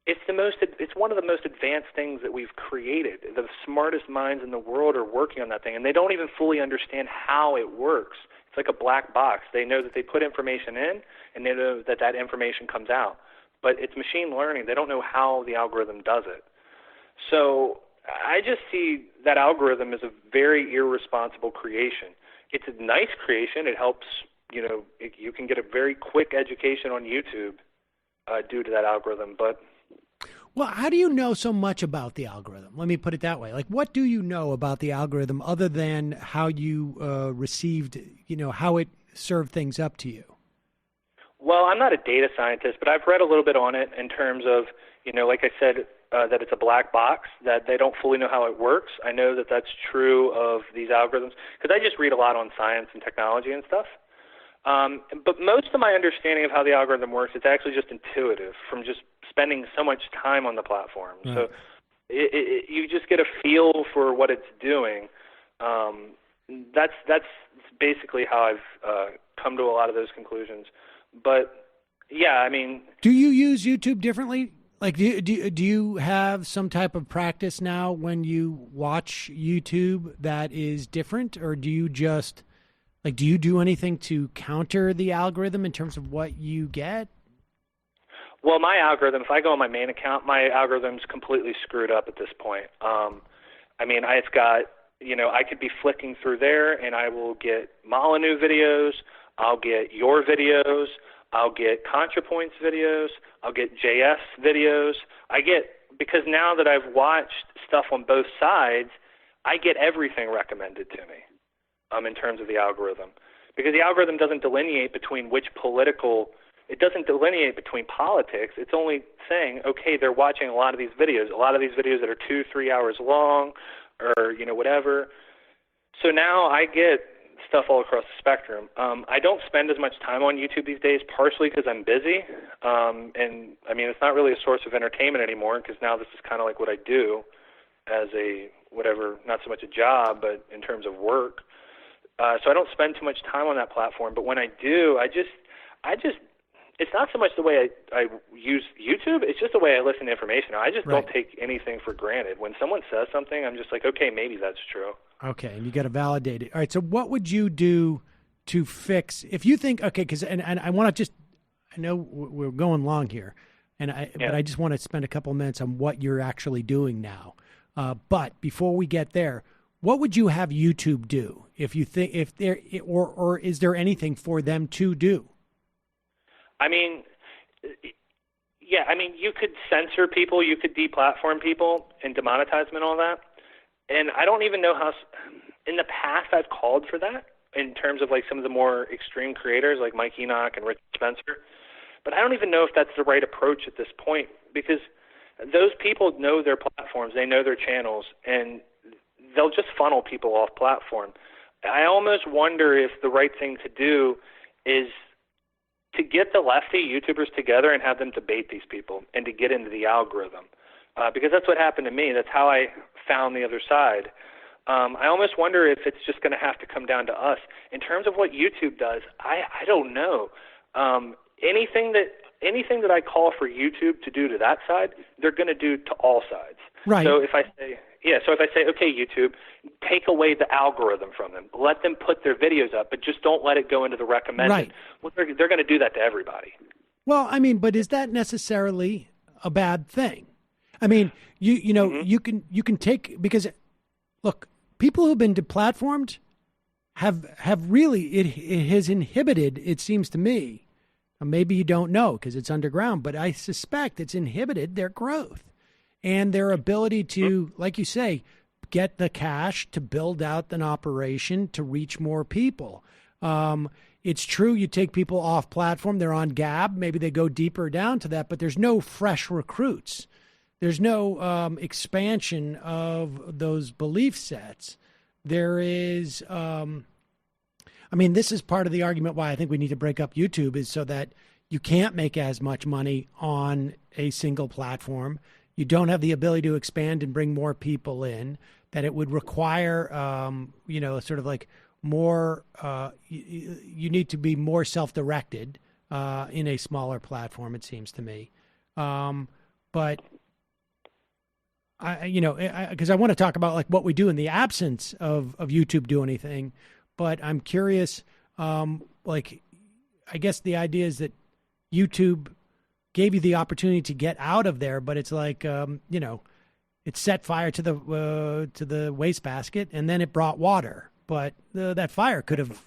it's one of the most advanced things that we've created. The smartest minds in the world are working on that thing, and they don't even fully understand how it works. It's like a black box. They know that they put information in, and they know that that information comes out. But it's machine learning. They don't know how the algorithm does it. So I just see that algorithm as a very irresponsible creation. It's a nice creation. It helps, you can get a very quick education on YouTube due to that algorithm, but... Well, how do you know so much about the algorithm? Let me put it that way. Like, what do you know about the algorithm other than how you received, how it served things up to you? Well, I'm not a data scientist, but I've read a little bit on it in terms of, like I said, that it's a black box, that they don't fully know how it works. I know that that's true of these algorithms because I just read a lot on science and technology and stuff. But most of my understanding of how the algorithm works, it's actually just intuitive from just spending so much time on the platform. Right. So you just get a feel for what it's doing. That's basically how I've come to a lot of those conclusions. But yeah, I mean, do you use YouTube differently? Like, do you have some type of practice now when you watch YouTube that is different, or do you just do you do anything to counter the algorithm in terms of what you get? Well, my algorithm, if I go on my main account, my algorithm's completely screwed up at this point. I mean, it's got, I could be flicking through there and I will get Molyneux videos, I'll get your videos, I'll get ContraPoints videos, I'll get JS videos. Because now that I've watched stuff on both sides, I get everything recommended to me in terms of the algorithm. Because the algorithm doesn't delineate between it doesn't delineate between politics. It's only saying, okay, they're watching a lot of these videos that are 2-3 hours long or, whatever. So now I get stuff all across the spectrum. I don't spend as much time on YouTube these days, partially because I'm busy. And, I mean, it's not really a source of entertainment anymore because now this is kind of like what I do as not so much a job, but in terms of work. So I don't spend too much time on that platform. But when I do, it's not so much the way I use YouTube, it's just the way I listen to information. I just don't take anything for granted. When someone says something, I'm just like, okay, maybe that's true. Okay, and you got to validate it. All right, so what would you do to fix, if you think, okay, because and I want to I know we're going long here, but I just want to spend a couple of minutes on what you're actually doing now. But before we get there, what would you have YouTube do if you think, or is there anything for them to do? I mean, yeah, you could censor people, you could deplatform people and demonetize them and all that. And I don't even know how, in the past I've called for that in terms of like some of the more extreme creators like Mike Enoch and Rich Spencer. But I don't even know if that's the right approach at this point because those people know their platforms, they know their channels, and they'll just funnel people off platform. I almost wonder if the right thing to do is to get the lefty YouTubers together and have them debate these people and to get into the algorithm. Because that's what happened to me. That's how I found the other side. I almost wonder if it's just going to have to come down to us. In terms of what YouTube does, I don't know. Anything that I call for YouTube to do to that side, they're going to do to all sides. Right. So if I say, okay, YouTube, take away the algorithm from them. Let them put their videos up, but just don't let it go into the recommended. Right. Well, they're going to do that to everybody. Well, I mean, but is that necessarily a bad thing? I mean, you can take, because look, people who've been deplatformed have really, it has inhibited, it seems to me, maybe you don't know because it's underground, but I suspect it's inhibited their growth and their ability to, like you say, get the cash to build out an operation to reach more people. It's true, you take people off platform, they're on Gab, maybe they go deeper down to that, but there's no fresh recruits. There's no expansion of those belief sets. There is, this is part of the argument why I think we need to break up YouTube is so that you can't make as much money on a single platform. You don't have the ability to expand and bring more people in, that it would require, sort of like more, you need to be more self-directed in a smaller platform, it seems to me. But because I want to talk about like what we do in the absence of YouTube do anything, but I'm curious, I guess the idea is that YouTube gave you the opportunity to get out of there, but it's like, it set fire to the wastebasket and then it brought water, but that fire could have,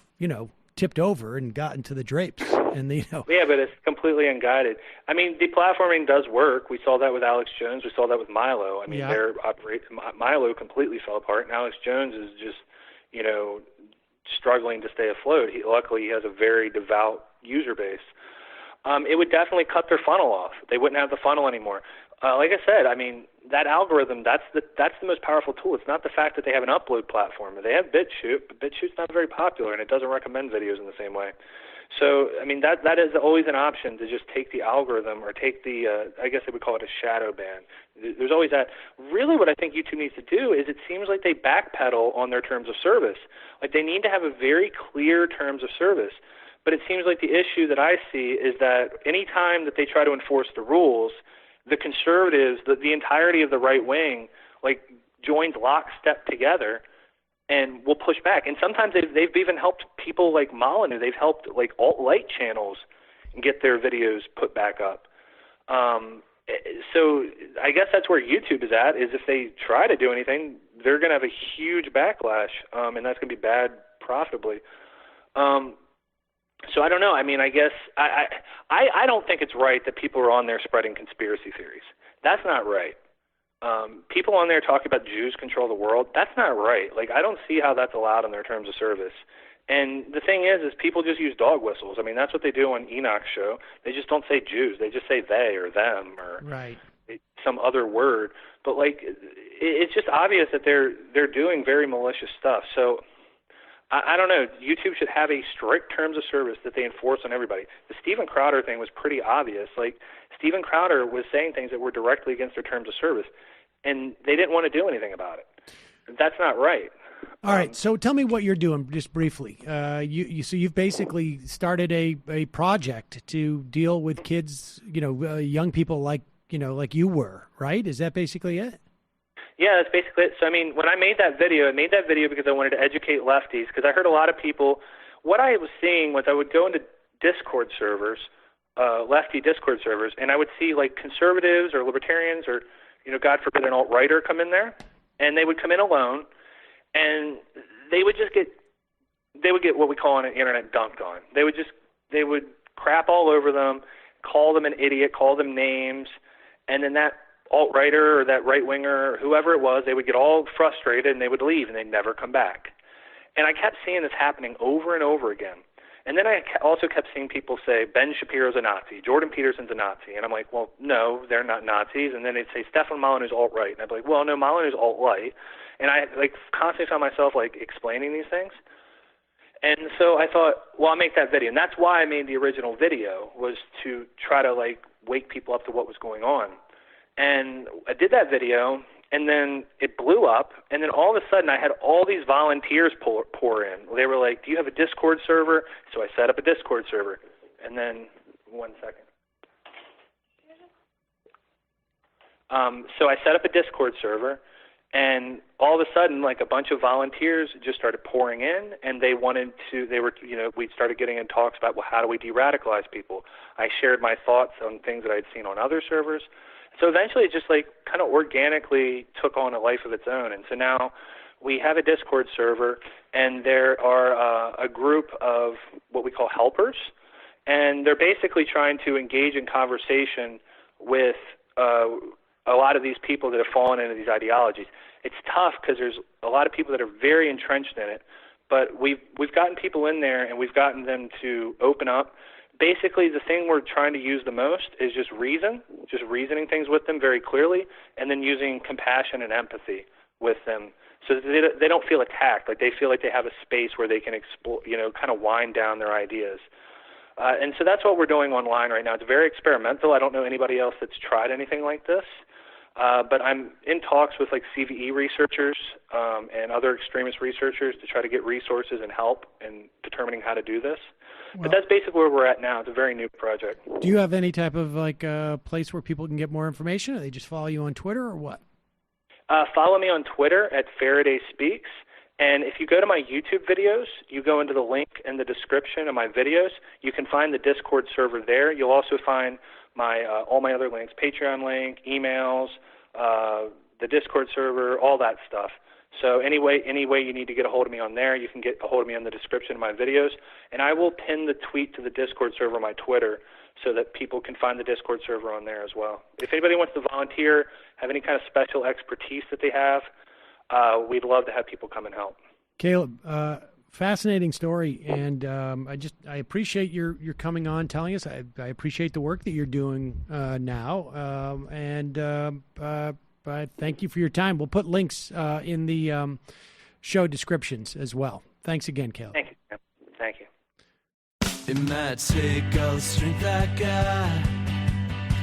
tipped over and gotten to the drapes and Yeah, but it's completely unguided. I mean, deplatforming does work. We saw that with Alex Jones. We saw that with Milo. I mean, Milo completely fell apart, and Alex Jones is just, struggling to stay afloat. Luckily, he has a very devout user base. It would definitely cut their funnel off. They wouldn't have the funnel anymore. Like I said, I mean, that algorithm, that's the most powerful tool. It's not the fact that they have an upload platform. They have BitChute, but BitChute's not very popular, and it doesn't recommend videos in the same way. So, I mean, that is always an option, to just take the algorithm or take the, I guess they would call it a shadow ban. There's always that. Really what I think YouTube needs to do is, it seems like they backpedal on their terms of service. Like, they need to have a very clear terms of service. But it seems like the issue that I see is that any time that they try to enforce the rules, the conservatives, the entirety of the right wing, like, joins lockstep together and will push back. And sometimes they've even helped people like Molyneux. They've helped like alt-right channels get their videos put back up. So I guess that's where YouTube is at, is if they try to do anything, they're going to have a huge backlash, and that's going to be bad profitably. So I don't know. I mean, I guess I don't think it's right that people are on there spreading conspiracy theories. That's not right. People on there talking about Jews control the world, that's not right. Like, I don't see how that's allowed in their terms of service. And the thing is people just use dog whistles. I mean, that's what they do on Enoch's show. They just don't say Jews. They just say they or them or right. some other word. But, like, it's just obvious that they're doing very malicious stuff. So I don't know. YouTube should have a strict terms of service that they enforce on everybody. The Steven Crowder thing was pretty obvious. Like, Steven Crowder was saying things that were directly against their terms of service, and they didn't want to do anything about it. That's not right. All right. So tell me what you're doing, just briefly. So you've basically started a project to deal with kids, young people like you were, right? Is that basically it? Yeah, that's basically it. So, I mean, when I made that video because I wanted to educate lefties, because I heard a lot of people, what I was seeing was I would go into Discord servers, lefty Discord servers, and I would see, like, conservatives or libertarians or, God forbid, an alt-righter come in there, and they would come in alone, and they would get what we call on the internet dunked on. They would crap all over them, call them an idiot, call them names, and then that alt-righter or that right-winger or whoever it was, they would get all frustrated and they would leave and they'd never come back. And I kept seeing this happening over and over again. And then I also kept seeing people say, Ben Shapiro's a Nazi, Jordan Peterson's a Nazi. And I'm like, well, no, they're not Nazis. And then they'd say, Stefan Molyneux's alt-right. And I'd be like, well, no, Molyneux's alt-right. And I constantly found myself explaining these things. And so I thought, well, I'll make that video. And that's why I made the original video, was to try to wake people up to what was going on. And I did that video, and then it blew up, and then all of a sudden I had all these volunteers pour in. They were like, do you have a Discord server? So I set up a Discord server. And then, 1 second. So I set up a Discord server, and all of a sudden, a bunch of volunteers just started pouring in, and we started getting in talks about, well, how do we de-radicalize people? I shared my thoughts on things that I'd seen on other servers. So eventually it just kind of organically took on a life of its own. And so now we have a Discord server, and there are a group of what we call helpers, and they're basically trying to engage in conversation with a lot of these people that have fallen into these ideologies. It's tough because there's a lot of people that are very entrenched in it, but we've gotten people in there, and we've gotten them to open up. Basically, the thing we're trying to use the most is just reasoning things with them very clearly, and then using compassion and empathy with them so that they don't feel attacked. Like, they feel like they have a space where they can explore, kind of wind down their ideas. And so that's what we're doing online right now. It's very experimental. I don't know anybody else that's tried anything like this. But I'm in talks with CVE researchers and other extremist researchers to try to get resources and help in determining how to do this. Well, but that's basically where we're at now. It's a very new project. Do you have any type of place where people can get more information? Or they just follow you on Twitter or what? Follow me on Twitter at Faraday Speaks. And if you go to my YouTube videos, you go into the link in the description of my videos, you can find the Discord server there. You'll also find my all my other links, Patreon link, emails, the Discord server, all that stuff. So any way you need to get a hold of me on there, you can get a hold of me in the description of my videos. And I will pin the tweet to the Discord server on my Twitter so that people can find the Discord server on there as well. If anybody wants to volunteer, have any kind of special expertise that they have, we'd love to have people come and help. Caleb, fascinating story, and I appreciate your coming on, telling us. I appreciate the work that you're doing now, and thank you for your time. We'll put links in the show descriptions as well. Thanks again, Caleb. Thank you. Thank you. It might take all the strength I got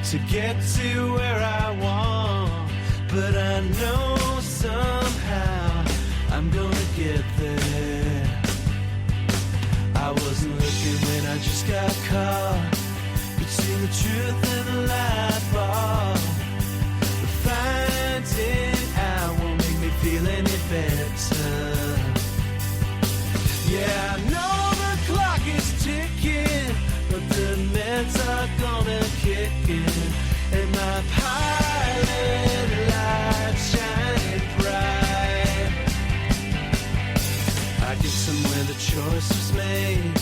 to get to where I want, but I know somehow I'm gonna get there. I wasn't looking when I just got caught between the truth and the light bulb. But finding out won't make me feel any better. Yeah, I know the clock is ticking, but the meds are gonna kick in, and my pilot light shining bright. I get somewhere the choice was made,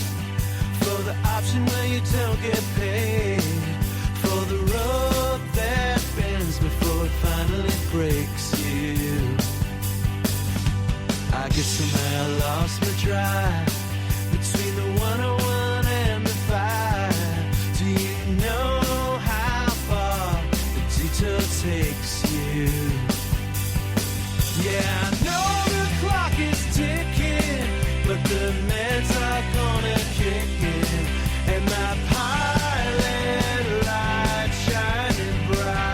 for the option where you don't get paid, for the road that bends before it finally breaks you. I guess somehow I lost my drive between the 101 and the 5. Do you know how far the detour takes you? Yeah, I know the clock is ticking, but the meds are gonna kick in, and my pilot light shining bright.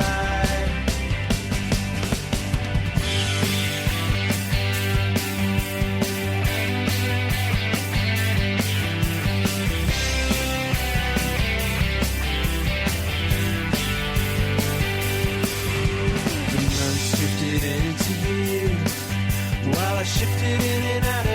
The months drifted into years while I shifted in and out